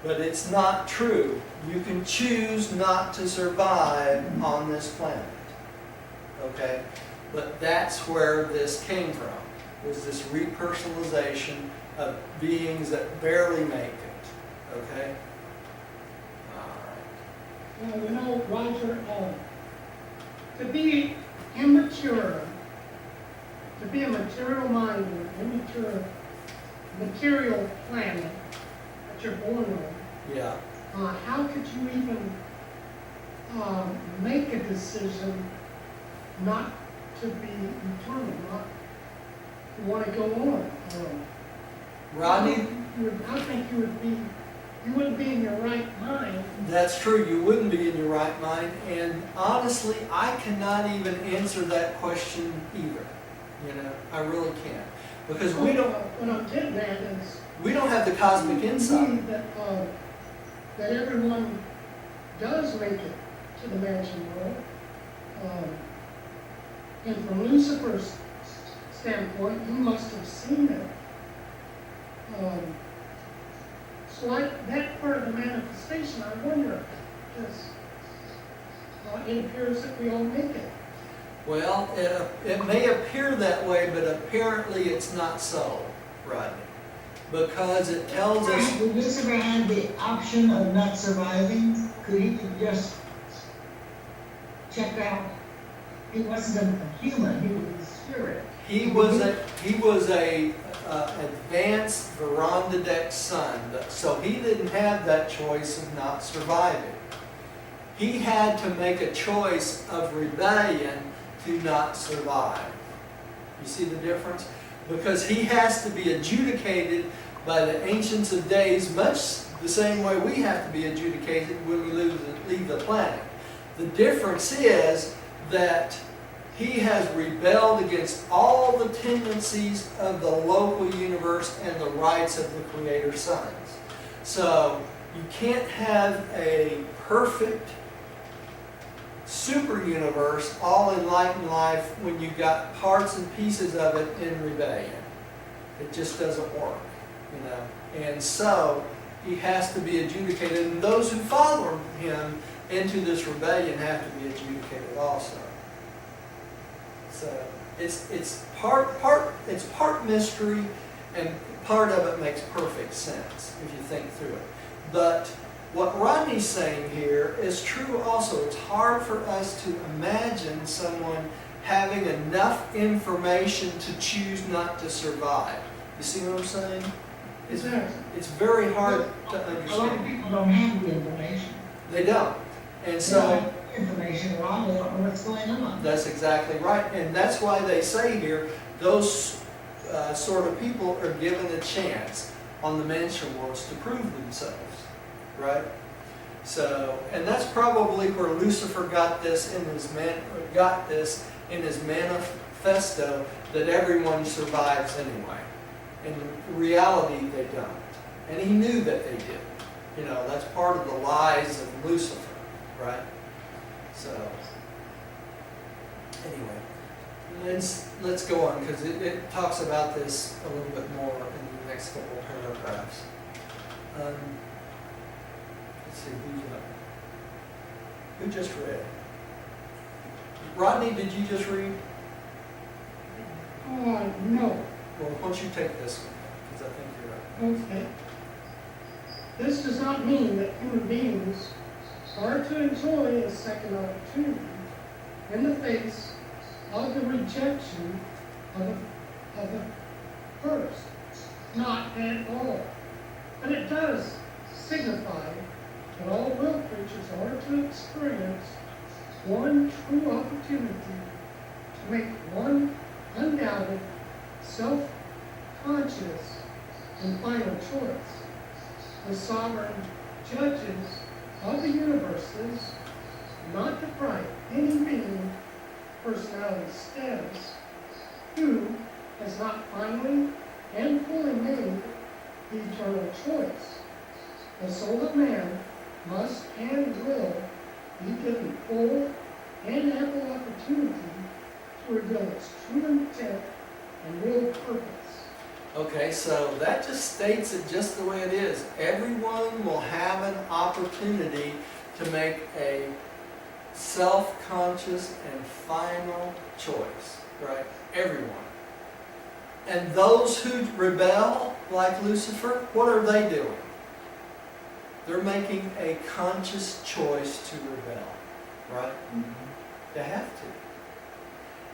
But it's not true. You can choose not to survive on this planet. Okay? But that's where this came from, was this repersonalization of beings that barely make it. Okay? All right. Well, Roger, to be immature, to be a material-minded, immature, material planet that you're born on, Yeah. how could you even make a decision not to be eternal, not to want to go on? Rodney, I think you wouldn't be in your right mind. that's true. You wouldn't be in your right mind. And honestly, I cannot even answer that question either. You know, I really can't. Because we don't What I'm getting at is, have the cosmic insight. that everyone does make it to the mansion world. And from Lucifer's standpoint, he must have seen it. So that part of the manifestation, I wonder about, because it appears that we all make it. Well, it may appear that way, but apparently it's not so, Rodney. Because it tells us, Would Lucifer have the option of not surviving? Could he just check out? He wasn't a human, he was a spirit. he was a advanced Verandadek son, so he didn't have that choice of not surviving. He had to make a choice of rebellion to not survive. You see the difference? Because he has to be adjudicated by the Ancients of Days, much the same way we have to be adjudicated when we leave the planet. The difference is that he has rebelled against all the tendencies of the local universe and the rights of the Creator's sons. So you can't have a perfect super universe, all enlightened life, when you've got parts and pieces of it in rebellion. It just doesn't work, you know. And so he has to be adjudicated, and those who follow him into this rebellion have to be adjudicated also. So it's part mystery, and part of it makes perfect sense if you think through it. But what Rodney's saying here is true also. It's hard for us to imagine someone having enough information to choose not to survive. You see what I'm saying? It's very hard to A lot of understand. people don't have the information. They don't. And They so don't have the information at all, they don't know what's going on. that's exactly right. And that's why they say here, those sort of people are given a chance on the mansion worlds to prove themselves. Right? So, and that's probably where Lucifer got this in his manifesto, that everyone survives anyway. In reality, they don't. And he knew that they did. You know, that's part of the lies of Lucifer, right? So, anyway, let's go on, because it talks about this a little bit more in the next couple of paragraphs. Let's see, who's up? Who just read? Rodney, did you just read? No. Well, why don't you take this one, because I think you're up. Okay. This does not mean that human beings are to enjoy a second opportunity in the face of the rejection of the first. Not at all. But it does signify that all will creatures are to experience one true opportunity to make one undoubted, self-conscious, and final choice. The sovereign judges of the universes not deprive any being personality status who has not finally and fully made the eternal choice. The soul of man must and will be given full and ample opportunity to reveal its true intent and real purpose. Okay, so that just states it just the way it is. Everyone will have an opportunity to make a self-conscious and final choice, right? Everyone. And those who rebel, like Lucifer, what are they doing? They're making a conscious choice to rebel, right? They have to.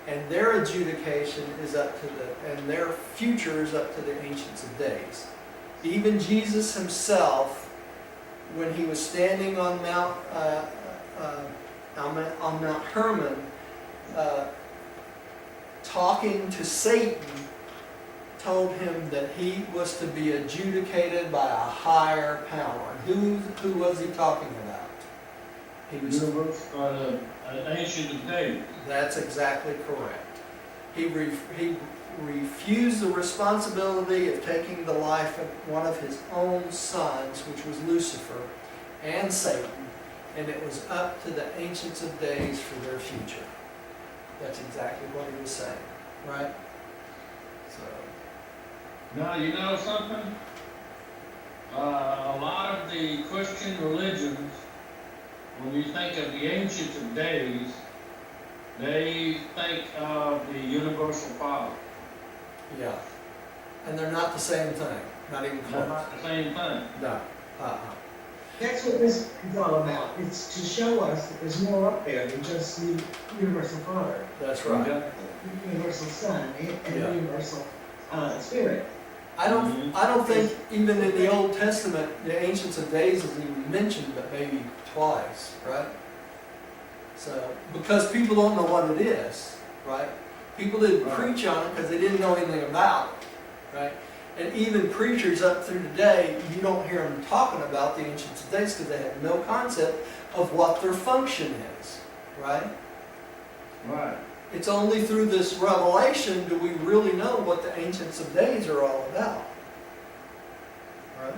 And their adjudication is up to and their future is up to the Ancients of Days. Even Jesus himself, when he was standing on Mount Hermon, talking to Satan, told him that he was to be adjudicated by a higher power. And who was he talking about? He was. An ancient of days. That's exactly correct. He refused the responsibility of taking the life of one of his own sons, which was Lucifer and Satan, and it was up to the Ancients of Days for their future. That's exactly what he was saying, right? So. Now, you know something? Christian religions, when you think of the Ancients of Days, they think of the universal Father. Yeah. And they're not the same thing, not even They're close. not the same thing. No. Uh-uh. That's what this is all about. It's to show us that there's more up there than just the universal Father, That's right. the universal Son, and Yeah. the universal Spirit. I don't think even in the Old Testament, the Ancients of Days is even mentioned, but maybe twice, right? So, because people don't know what it is, right? People didn't Right. preach on it because they didn't know anything about it, right? And even preachers up through today, you don't hear them talking about the Ancients of Days because they have no concept of what their function is, right? Right. It's only through this revelation do we really know what the Ancients of Days are all about, right?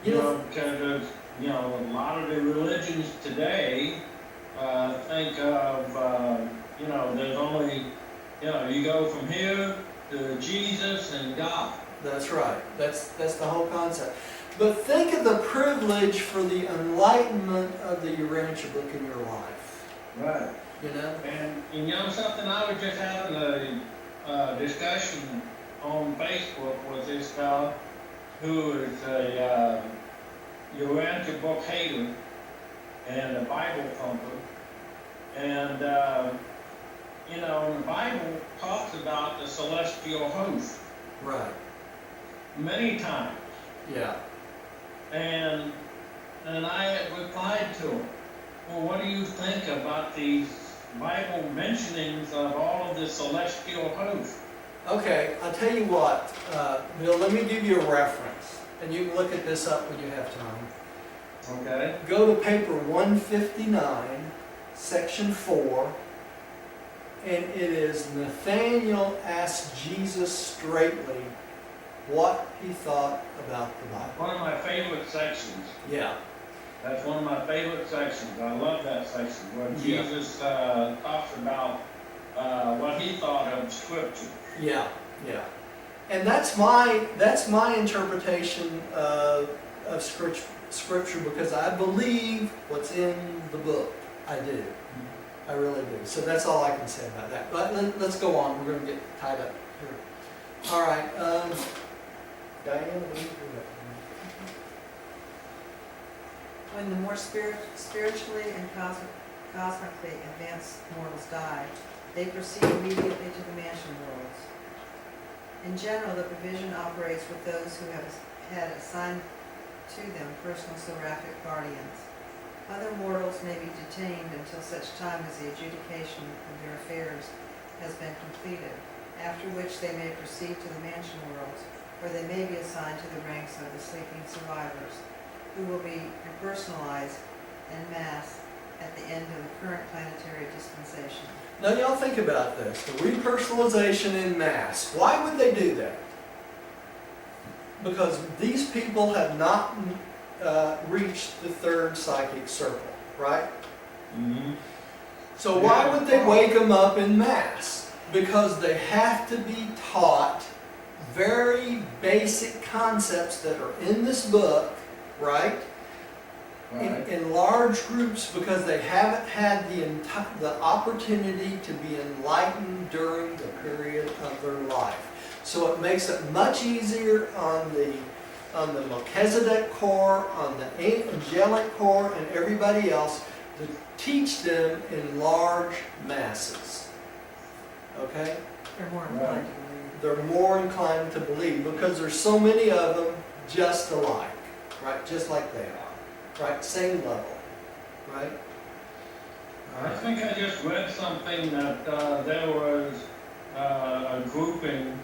You know, because you know, a lot of the religions today think of, you know, there's only, you know, you go from here to Jesus and God. That's right. That's the whole concept. But think of the privilege for the enlightenment of the Urantia Book in your life. Right. You know? And you know something, I was just having a discussion on Facebook with this fellow who is a Urantia Book hater and a Bible thumper. And, you know, the Bible talks about the celestial host Right. many times. Yeah. And I had replied to him, well, what do you think about these Bible mentionings of all of the celestial host? Okay, I'll tell you what, Bill, let me give you a reference. And you can look at this up when you have time. Okay. Go to paper 159, section 4. And it is Nathaniel asked Jesus straightly what he thought about the Bible. One of my favorite sections. Yeah. That's one of my favorite sections. I love that section where Yeah. Jesus talks about what he thought of Scripture. Yeah, yeah. And that's my interpretation of Scripture because I believe what's in the book. I do. I really do. So that's all I can say about that. But let's go on. We're going to get tied up here. All right. Diane, what do you do? When the more spiritually and cosmically advanced mortals die, they proceed immediately to the mansion worlds. In general, the provision operates with those who have had assigned to them personal seraphic guardians. Other mortals may be detained until such time as the adjudication of their affairs has been completed, after which they may proceed to the mansion worlds, where they may be assigned to the ranks of the sleeping survivors, who will be impersonalized en masse at the end of the current planetary dispensation. Now y'all think about this. The repersonalization in mass. Why would they do that? Because these people have not reached the third psychic circle, right? Mm-hmm. So why would they wake them up in mass? Because they have to be taught very basic concepts that are in this book, right? Right. In large groups because they haven't had the opportunity to be enlightened during the period of their life. So it makes it much easier on the Melchizedek Corps, on the angelic corps, and everybody else to teach them in large masses. Okay? They're more inclined to believe. They're more inclined to believe because there's so many of them just alike, right? Just like they are, right? Same level, right? All I right. think I just read something that there was a grouping.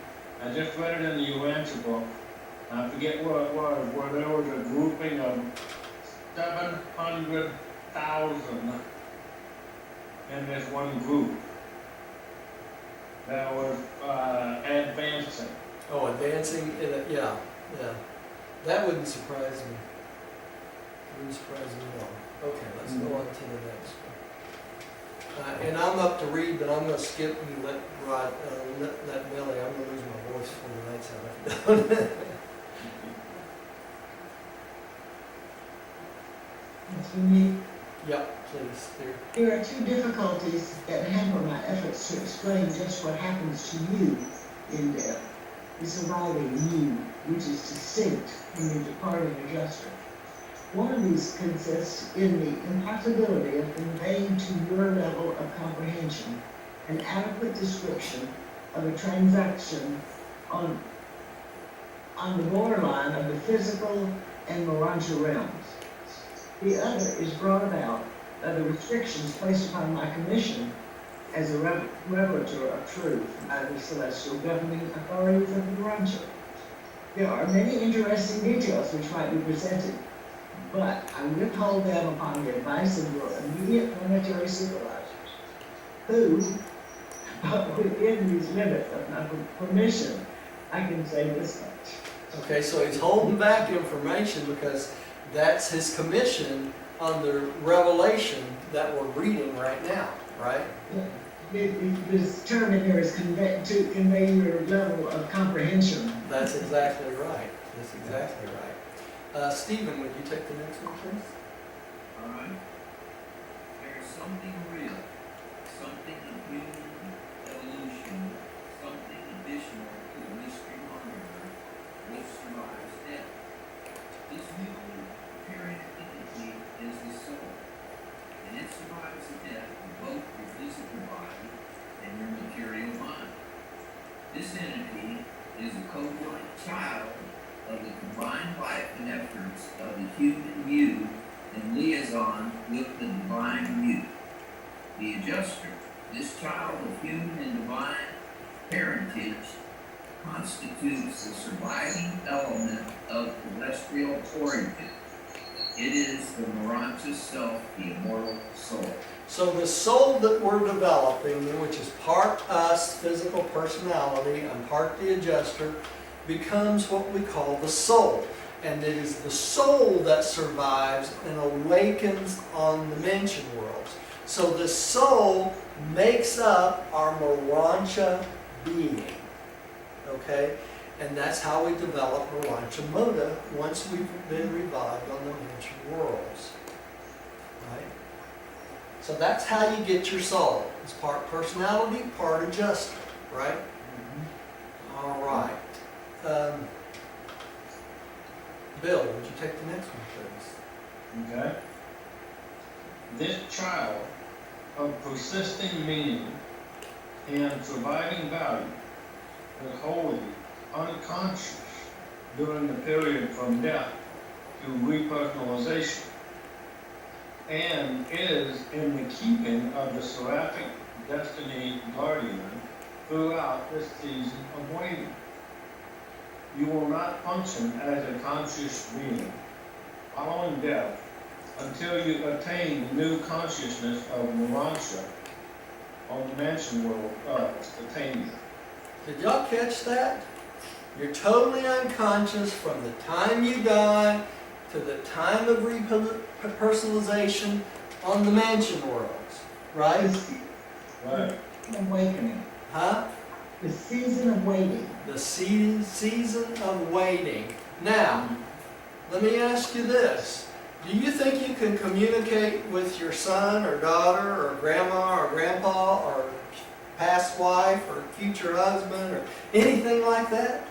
I just read it in the Urantia Book. I forget what it was, where there was a grouping of 700,000 in this one group that was advancing. Oh, advancing in a, yeah. That wouldn't surprise me. Wouldn't surprise me at all. Okay, let's go on to the next one. And I'm up to read, but I'm going to skip and let Millie. I'm going to lose my voice for the night's out if I don't. for me? Yep, please, dear. There are two difficulties that hamper my efforts to explain just what happens to you in death. The surviving you, which is distinct from the departing adjuster. One of these consists in the impossibility of conveying to your level of comprehension an adequate description of a transaction on the borderline of the physical and Urantia realms. The other is brought about by the restrictions placed upon my commission as a revelator of truth by the celestial governing authorities of the Urantia. There are many interesting details which might be presented, but I withhold them upon the advice of your immediate planetary supervisors, who, but within these limits of my permission, I can say this much. Okay, so he's holding back information because that's his commission on the revelation that we're reading right now, right? This term in here is to convey your level of comprehension. That's exactly right. That's exactly right. Stephen, would you take the next one, please? All right. There is something real, something of human evolution, something additional to the mystery monitor, which survives death. This new appearing entity is the soul, and it survives the death of both your physical body and your material mind. This entity is a co-born child of the combined life and efforts of the human you in liaison with the divine you. The adjuster, this child of human and divine parentage, constitutes the surviving element of terrestrial origin. It is the Urantia self, the immortal soul. So the soul that we're developing, which is part us, physical personality, and part the adjuster, becomes what we call the soul. And it is the soul that survives and awakens on the dimension worlds. So the soul makes up our Urantia being. Okay? And that's how we develop Urantia Moda once we've been revived on the dimension worlds. Right? So that's how you get your soul. It's part personality, part adjuster. Right? Mm-hmm. All right. Bill, would you take the next one, please? Okay. This child of persisting meaning and surviving value is wholly unconscious during the period from death to repersonalization, and is in the keeping of the seraphic destiny guardian throughout this season of waiting. You will not function as a conscious being following death until you attain the new consciousness of Urantia on the mansion world of attainment. Did y'all catch that? You're totally unconscious from the time you die to the time of repersonalization on the mansion worlds. Right? Right. Awakening. Huh? The season of waiting. The season of waiting. Now, let me ask you this. Do you think you can communicate with your son or daughter or grandma or grandpa or past wife or future husband or anything like that?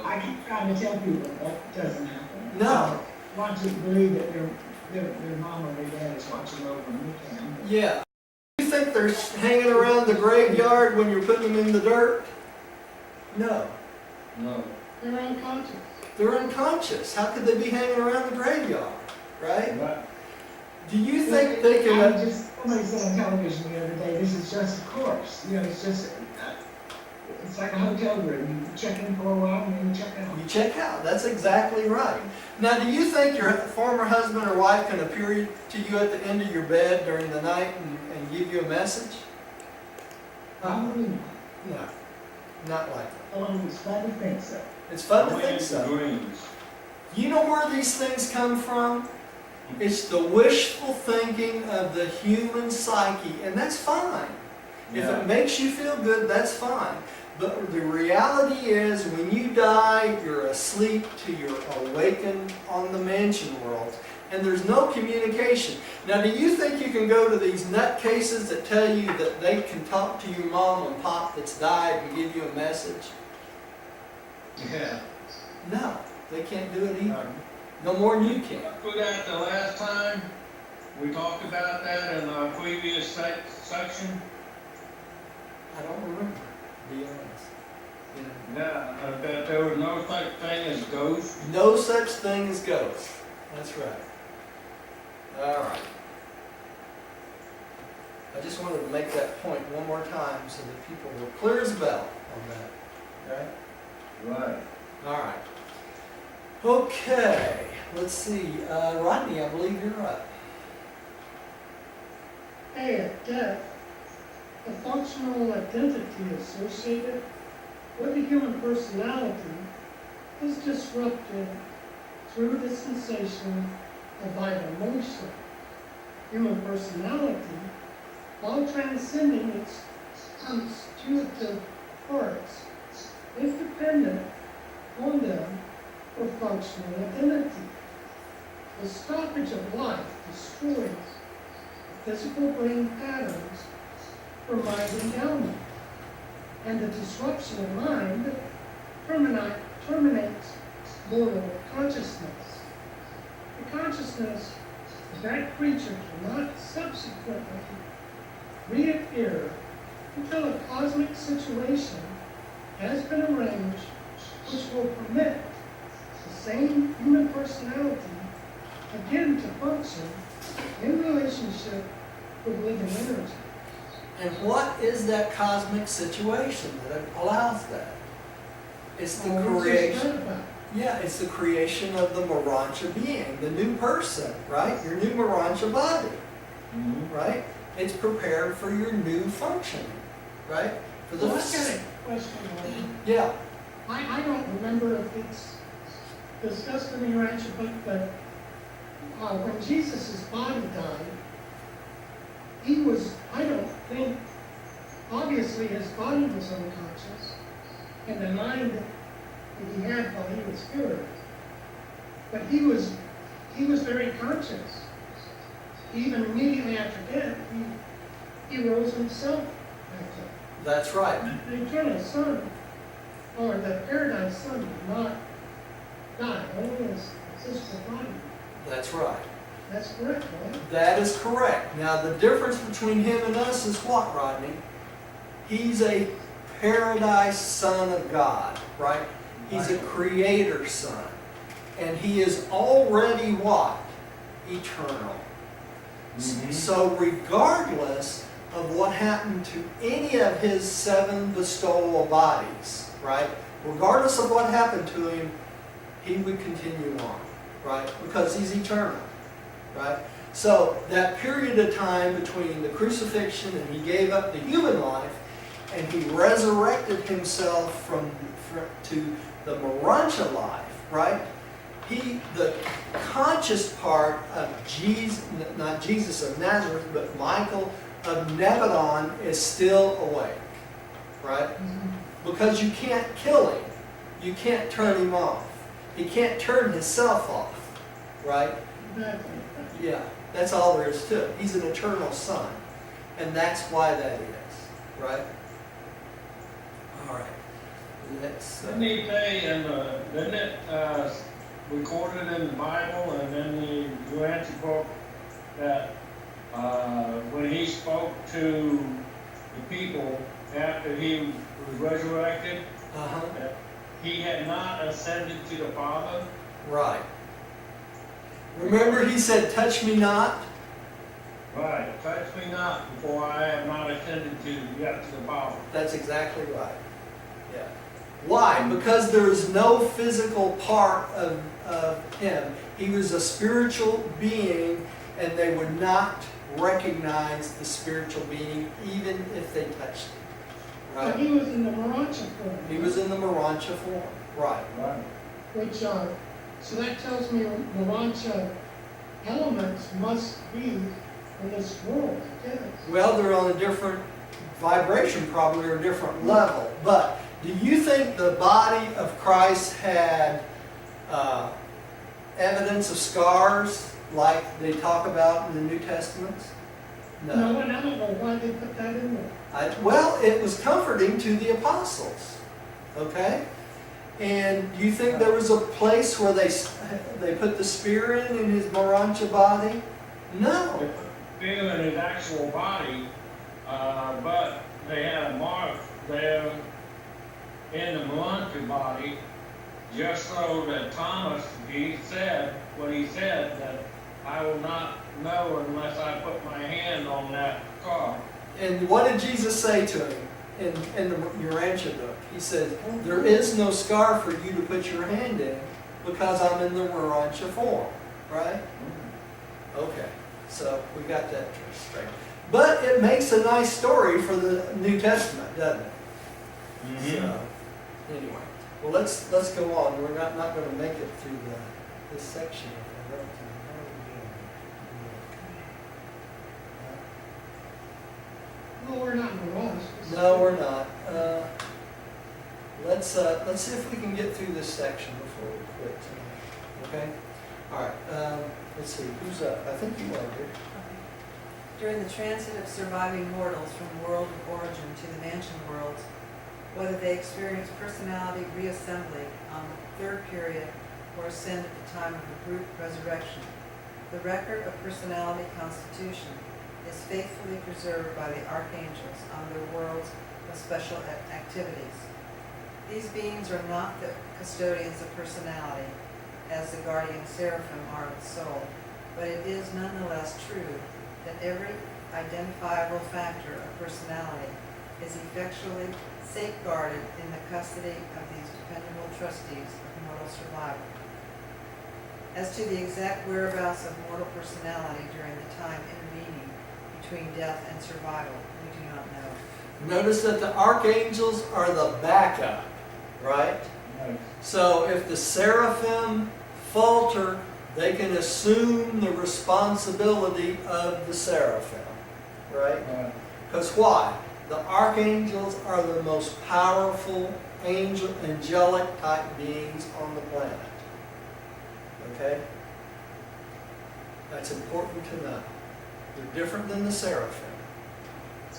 I keep trying to tell people that doesn't happen. No. I want to believe that their mom or their dad is watching over them. We can. Yeah. You think they're hanging around the graveyard when you're putting them in the dirt? No. No. They're unconscious. They're unconscious. How could they be hanging around the graveyard? Right? Right. Do you think they can... Somebody said on television the other day, this is just a course. You know, it's just, it's like a hotel room. You check in for a while and then you check out. You check out. That's exactly right. Now, do you think your former husband or wife can appear to you at the end of your bed during the night and give you a message? Probably not. No. Not likely. Oh, it's fun to think so. It's fun to Only think in so. dreams. You know where these things come from? It's the wishful thinking of the human psyche, and that's fine. If Yeah. it makes you feel good, that's fine. But the reality is, when you die, you're asleep till you're awakened on the mansion world. and there's no communication. Now, do you think you can go to these nutcases that tell you that they can talk to your mom and pop that's died and give you a message? Yeah. No, they can't do it either. No more than you can. Put that the last time, we talked about that in the previous section. I don't remember, to be honest. You know, Yeah, that there was no such thing as ghosts. no such thing as ghosts. That's right. All right. I just wanted to make that point one more time so that people were clear as a bell on that. Right? Right. All right. Okay. Let's see. Rodney, I believe you're up. A, at death, the functional identity associated with the human personality is disrupted through the sensation of vital motion. Human personality, while transcending its constitutive parts, is dependent on them for functional identity. The stoppage of life destroys the physical brain patterns for mind endowment, and the disruption of mind terminates mortal consciousness. The consciousness of that creature cannot subsequently reappear until a cosmic situation has been arranged which will permit the same human personality again to function in relationship with living energy. And what is that cosmic situation that allows that? It's the What's this creation. about? Yeah, it's the creation of the Urantia being, the new person, right? Your new Urantia body, right? It's prepared for your new functioning, right? For the Well, I've got a question, Martin. yeah. I don't remember if it's discussed in the Urantia book, but when Jesus' body died, he was, I don't think, obviously his body was unconscious, and the mind that he had while he was here. But he was very conscious. Even immediately after death, he rose himself back up. That's right. The eternal Son, or the paradise Son, did not die, only his physical body. That's right. That's correct, right? That is correct. Now, the difference between him and us is what, Rodney? He's a paradise son of God, right? He's a creator son. And he is already what? Eternal. So regardless of what happened to any of his 7 bestowal bodies, right? Regardless of what happened to him, he would continue on, right? Because he's eternal, right? So that period of time between the crucifixion and he gave up the human life and he resurrected himself to the Urantia life, right? The conscious part of Jesus, not Jesus of Nazareth, but Michael of Nebadon is still awake, right? Because you can't kill him. You can't turn him off. He can't turn himself off, right? Exactly. Yeah, that's all there is to it. He's an eternal son. And that's why that is, right? All right. Let's... Didn't he say, didn't it recorded in the Bible and in the Urantia book that when he spoke to the people after he was resurrected, that he had not ascended to the Father? Right. Remember he said, touch me not? Right. Touch me not before I have not ascended yet to the Father. That's exactly right. Yeah. Why? Because there is no physical part of him. He was a spiritual being, and they would not recognize the spiritual being even if they touched him. But Right? he was in the Urantia form. He was in the Urantia form. Right. Right. Which, so that tells me Urantia elements must be in this world, I guess. Well, they're on a different vibration, probably, or a different level. But do you think the body of Christ had evidence of scars like they talk about in the New Testament? No, and I don't know why they put that in there. Well, it was comforting to the apostles, okay? And you think there was a place where they put the spear in his Urantia body? No. Feel in his actual body, but they had a mark there in the Urantia body, just so that Thomas, he said what he said, that I will not know unless I put my hand on that car. And what did Jesus say to him in the Urantia book? He said, there is no scar for you to put your hand in because I'm in the Urantia form, right? Okay, so we got that straight. But it makes a nice story for the New Testament, doesn't it? So, anyway, well let's go on. We're not going to make it through this section. Well, we're not in a rush. No, we're not. Let's see if we can get through this section before we quit tonight. Okay? All right. Let's see. Who's up? I think you are here. During the transit of surviving mortals from the world of origin to the mansion worlds, whether they experience personality reassembly on the third period or ascend at the time of the group resurrection, the record of personality constitution is faithfully preserved by the archangels on their worlds of special activities. These beings are not the custodians of personality, as the guardian seraphim are of the soul, but it is nonetheless true that every identifiable factor of personality is effectually safeguarded in the custody of these dependable trustees of mortal survival. As to the exact whereabouts of mortal personality during the time intervening between death and survival, we do not know. Notice that the archangels are the backup, right? Right. So if the seraphim falter, they can assume the responsibility of the seraphim, right? Because why? The archangels are the most powerful angelic type beings on the planet. Okay? That's important to know. They're different than the seraphim.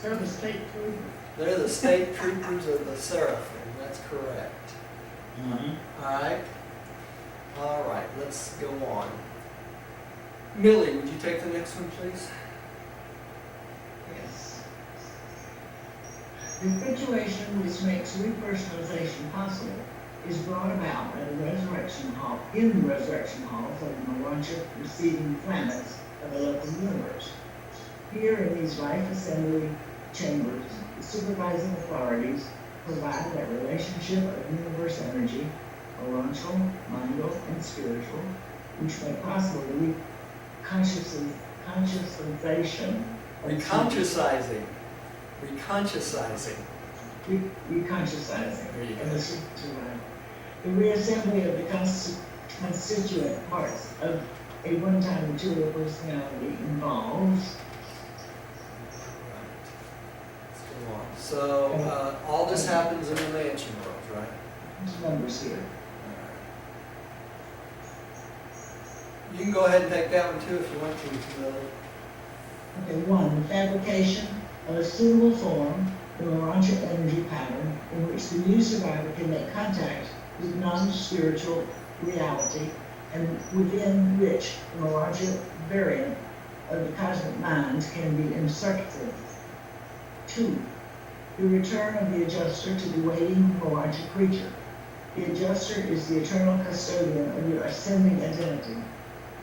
They're the state troopers. They're the state troopers of the seraphim. That's correct. All right, let's go on. Millie, would you take the next one, please? Yes. The situation which makes repersonalization possible is brought about at a resurrection hall, in the resurrection halls of the Urantia receiving planets of the local universe. Here in these life assembly chambers, the supervising authorities provide that relationship of universe energy, Urantial, mindal, and spiritual, which make possible the consciousization. Reconsciousizing. Reconsciousizing. There you of go. the survivor. The reassembly of the constituent parts of a one-time material personality involves. Let's go on. So all this happens in the mansion world, right? There's numbers here. You can go ahead and take that one too if you want to, Millie. Okay, 1, the fabrication of a suitable form, the Urantia energy pattern, in which the new survivor can make contact with non-spiritual reality, and within which the Urantia variant of the cosmic minds can be inserted. 2, the return of the adjuster to the waiting Urantia creature. The adjuster is the eternal custodian of your ascending identity.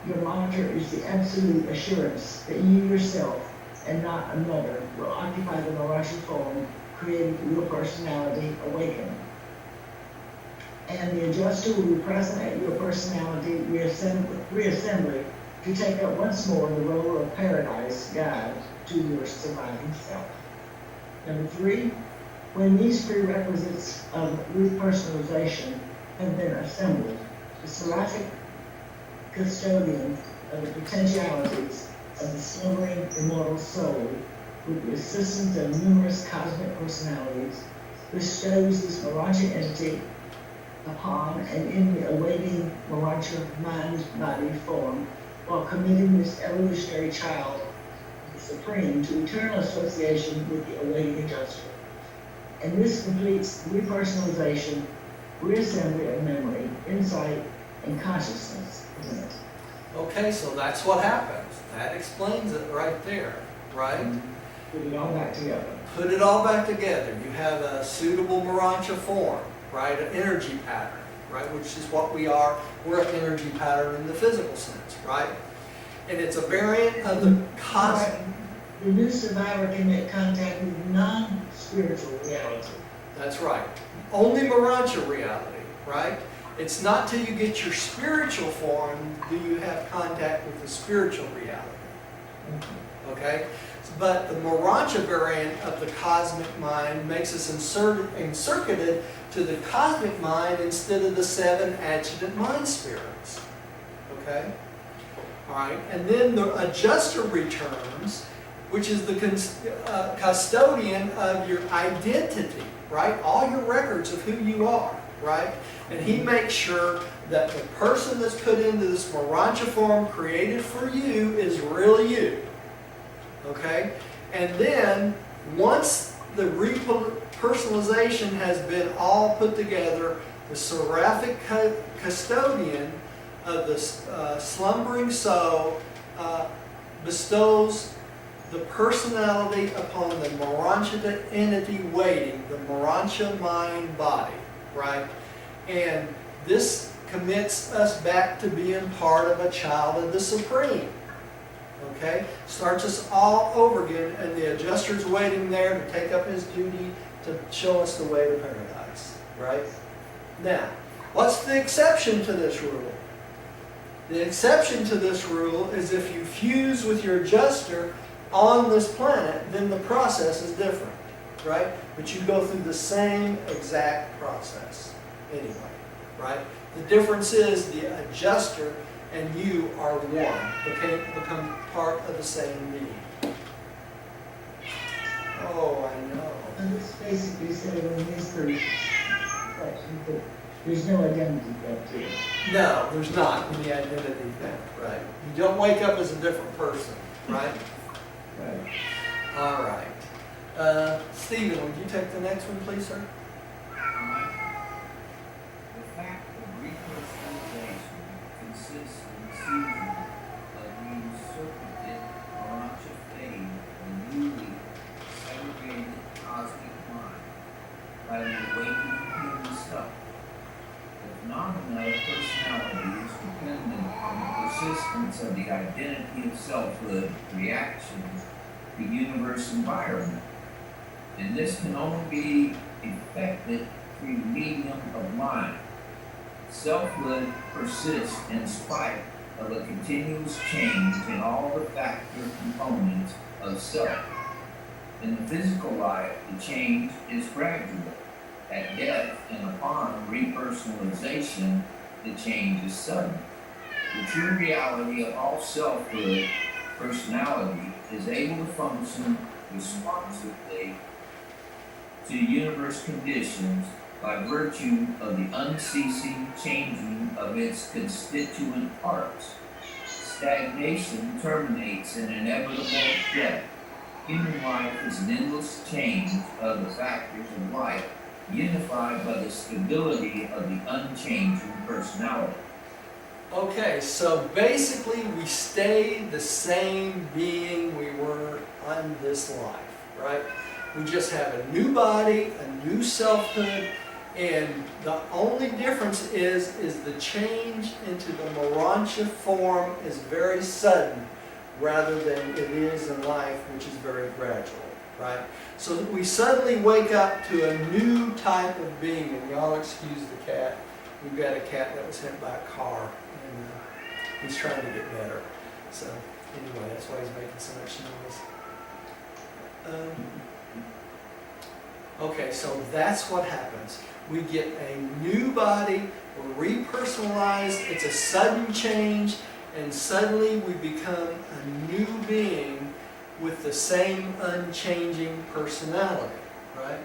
Your monitor is the absolute assurance that you yourself and not another will occupy the Urantia form created for your personality awakening. And the adjuster will be present at your personality reassembly to take up once more the role of paradise guide to your surviving self. Number 3, when these prerequisites of repersonalization have been assembled, the seraphic custodian of the potentialities of the slumbering immortal soul, with the assistance of numerous cosmic personalities, bestows this Urantia entity upon and in the awaiting Urantia mind-body form while committing this evolutionary child, the Supreme, to eternal association with the awaiting adjuster. And this completes repersonalization, reassembly of memory, insight, and consciousness. Okay, so that's what happens. That explains it right there, right? Put it all back together. Put it all back together. You have a suitable Urantia form, right? An energy pattern, right? Which is what we are. We're an energy pattern in the physical sense, right? And it's a variant of the cosmic. The new survivor can make contact with non-spiritual reality. That's right. Only Urantia reality, right? It's not till you get your spiritual form do you have contact with the spiritual reality. Okay? But the Urantia variant of the cosmic mind makes us encircuited to the cosmic mind instead of the 7 adjutant mind spirits. Okay? Alright, and then the adjuster returns, which is the custodian of your identity, right? All your records of who you are, right? And he makes sure that the person that's put into this Urantia form created for you is really you. Okay? And then, once the repersonalization has been all put together, the seraphic custodian of the slumbering soul bestows the personality upon the Urantia entity waiting, the Urantia mind body, right? And this commits us back to being part of a child of the Supreme. Okay? Starts us all over again, and the adjuster's waiting there to take up his duty to show us the way to paradise. Right? Now, what's the exception to this rule? The exception to this rule is if you fuse with your adjuster on this planet, then the process is different. Right? But you go through the same exact process anyway. Right? The difference is the adjuster and you are one, become part of the same being. Oh, I know. And this basically said in these three sections that there's no identity theft here. No, there's not in the identity thing, right? You don't wake up as a different person, right? Right. All right. Stephen, would you take the next one, please, sir? The fact of repersonalization consists in the season of the usurpated Urantia fade the newly segregated cosmic mind by the awakened human self. The phenomena of personality is dependent on the persistence of the identity of selfhood reactions to universe environment. And this can only be effected through the medium of mind. Selfhood persists in spite of a continuous change in all the factor components of self. In the physical life, the change is gradual. At death and upon repersonalization, the change is sudden. The true reality of all selfhood personality is able to function responsively to universe conditions by virtue of the unceasing changing of its constituent parts. Stagnation terminates in inevitable death. Human life is an endless change of the factors of life, unified by the stability of the unchanging personality. Okay, so basically we stay the same being we were on this life, right? We just have a new body, a new selfhood, and the only difference is the change into the Urantia form is very sudden rather than it is in life, which is very gradual, right? So we suddenly wake up to a new type of being, and y'all excuse the cat. We've got a cat that was hit by a car, and he's trying to get better. So anyway, that's why he's making so much noise. Okay, so that's what happens. We get a new body, we're repersonalized, it's a sudden change, and suddenly we become a new being with the same unchanging personality, right?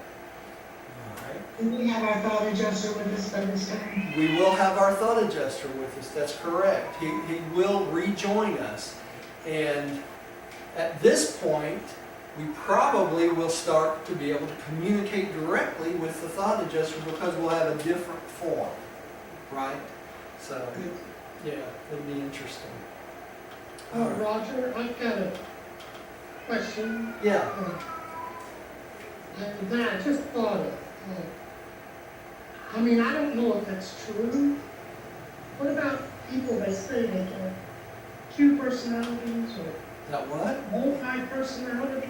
All right. Do we have our thought adjuster with us by this time? We will have our thought adjuster with us, that's correct. He will rejoin us. And at this point, we probably will start to be able to communicate directly with the thought adjuster because we'll have a different form, right? So, yeah, it'll be interesting. All right. Roger, I've got a question. Yeah, That I just thought of. I mean, I don't know if that's true. What about people that say they have two personalities or that what? multi-personalities?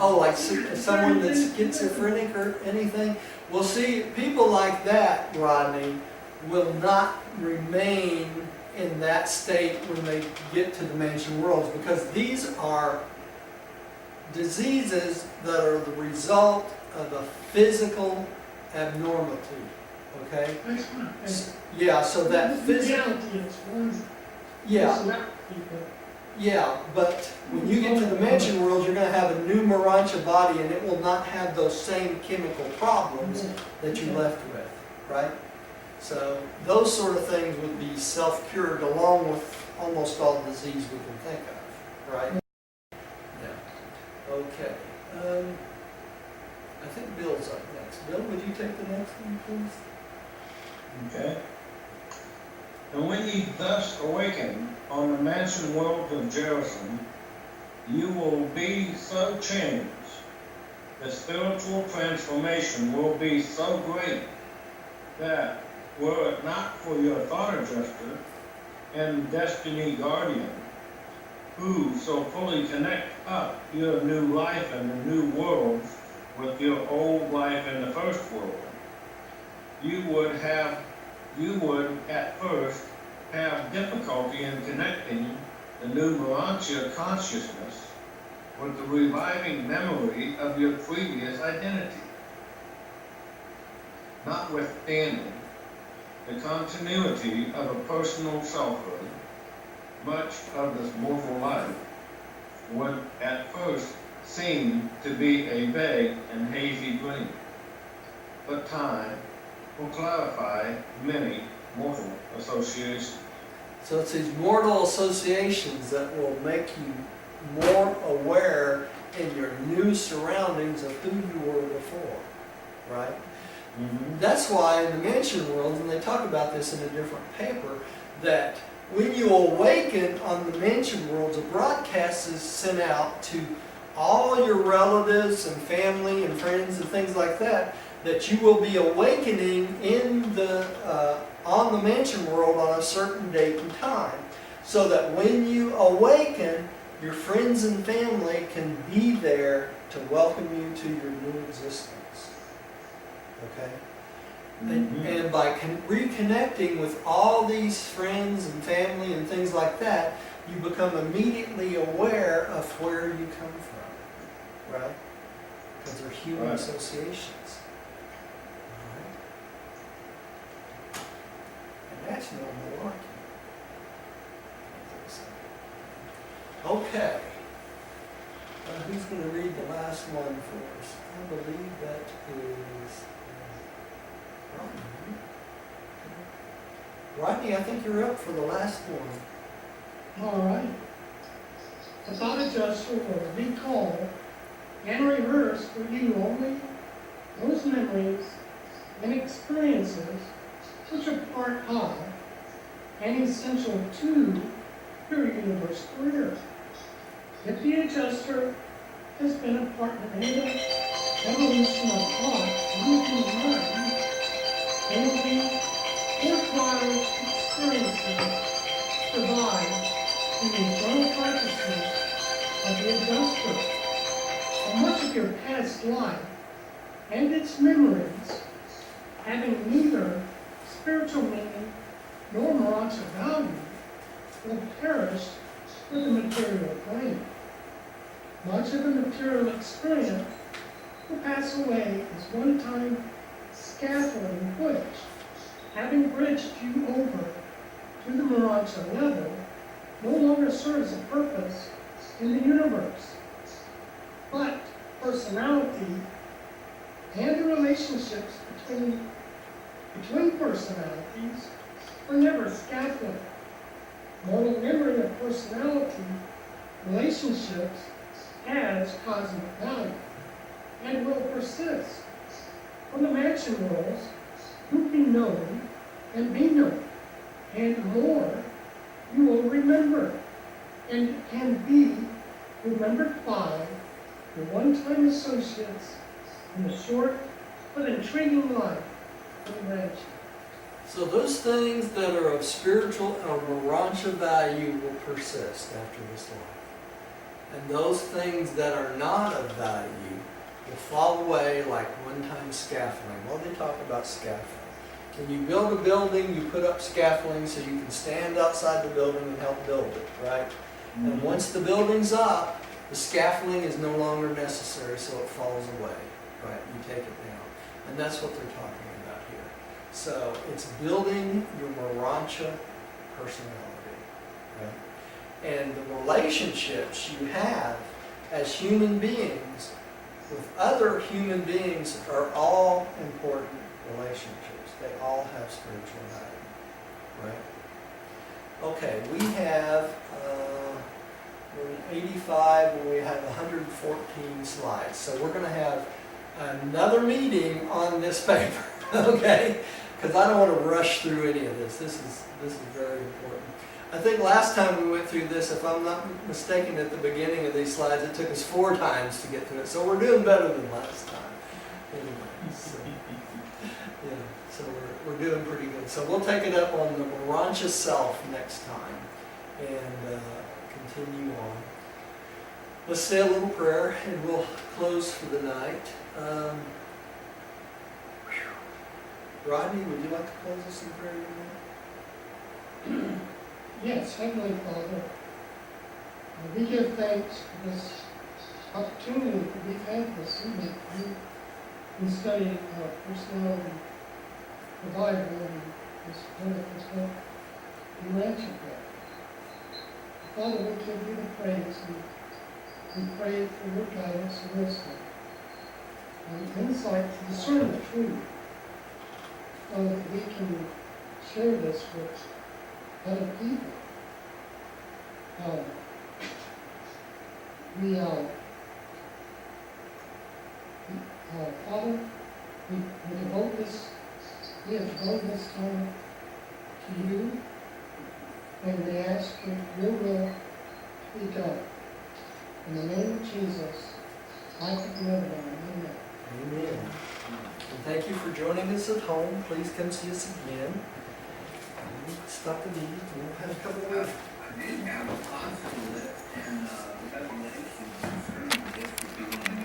Oh, like someone that's schizophrenic or anything? Well, see, people like that, Rodney, will not remain in that state when they get to the mansion worlds because these are diseases that are the result of a physical abnormality, okay? That's fine. Yeah, so that The physical, reality is one yeah, personality, but yeah, but when you get to the mansion world, you're gonna have a new Urantia body and it will not have those same chemical problems that you left with, right? So those sort of things would be self-cured along with almost all disease we can think of, right? Yeah. Okay. I think Bill's up next. Bill, would you take the next one, please? Okay. And when ye thus awaken on the mansion world of Jerusalem, you will be so changed, the spiritual transformation will be so great that were it not for your thought adjuster and destiny guardian, who so fully connect up your new life and the new world with your old life in the first world, you would at first have difficulty in connecting the new Urantia consciousness with the reviving memory of your previous identity. Notwithstanding the continuity of a personal selfhood, much of this mortal life would at first seem to be a vague and hazy dream, but time will clarify many mortal associations. So it's these mortal associations that will make you more aware in your new surroundings of who you were before, right? Mm-hmm. That's why in the mansion world, and they talk about this in a different paper, that when you awaken on the mansion worlds, a broadcast is sent out to all your relatives and family and friends and things like that, that you will be awakening in the on the mansion world on a certain date and time, so that when you awaken, your friends and family can be there to welcome you to your new existence. Okay? And by reconnecting with all these friends and family and things like that, you become immediately aware of where you come from, right? Because they're human Right. associations. And that's no more. Okay. Who's going to read the last one for us? I believe that is Rodney. Rodney, I think you're up for the last one. all right. The thought adjuster will recall and rehearse for you only those memories and experiences which are part of and essential to your universe career. If the adjuster has been a part of any evolution of thought on the human mind, they will be worthwhile experiences provide in the eternal consciousness of the adjuster. And much of your past life and its memories, having neither spiritual meaning nor Urantia value, will perish with the material plane. Much of the material experience will pass away as one-time scaffolding which, having bridged you over to the Urantia level, no longer serves a purpose in the universe. But personality and the relationships between personalities are never scattered. Mortal memory of personality relationships has cosmic value and will persist. When the mansion rolls, you be known and be known, and more you will remember, and can be remembered by your one-time associates in the short but intriguing life of the ranch. So those things that are of spiritual or Urantia value will persist after this life. And those things that are not of value will fall away like one-time scaffolding. Well, they talk about scaffolding. When you build a building, you put up scaffolding so you can stand outside the building and help build it, right? And once the building's up, the scaffolding is no longer necessary, so it falls away, right? You take it down. And that's what they're talking about here. So it's building your Urantia personality, right? And the relationships you have as human beings with other human beings are all important relationships. They all have spiritual value, right? Okay, we have, we're in 85 and we have 114 slides. So we're going to have another meeting on this paper, okay? Because I don't want to rush through any of this. This is very important. I think last time we went through this, if I'm not mistaken, at the beginning of these slides, it took us 4 times to get through it. So we're doing better than last time. Anyway, so, yeah, so we're doing pretty good. So we'll take it up on the Urantia self next time and continue on. Let's say a little prayer and we'll close for the night. Rodney, would you like to close us in prayer tonight? Yes, Heavenly Father, we give thanks for this opportunity that we've had this evening in studying personality, the Bible, and this wonderful book, Urantia Book. Father, we give you the praise, and we pray for your guidance and wisdom, and insight to discern the truth, so that we can share this with other people. Father, we devote this time to you, and we ask that your will be done. In the name of Jesus, I can never Amen. Amen. And thank you for joining us at home. Please come see us again. Stop the meeting. We'll have a couple of I did have a possible and revelation concerning this, if you want to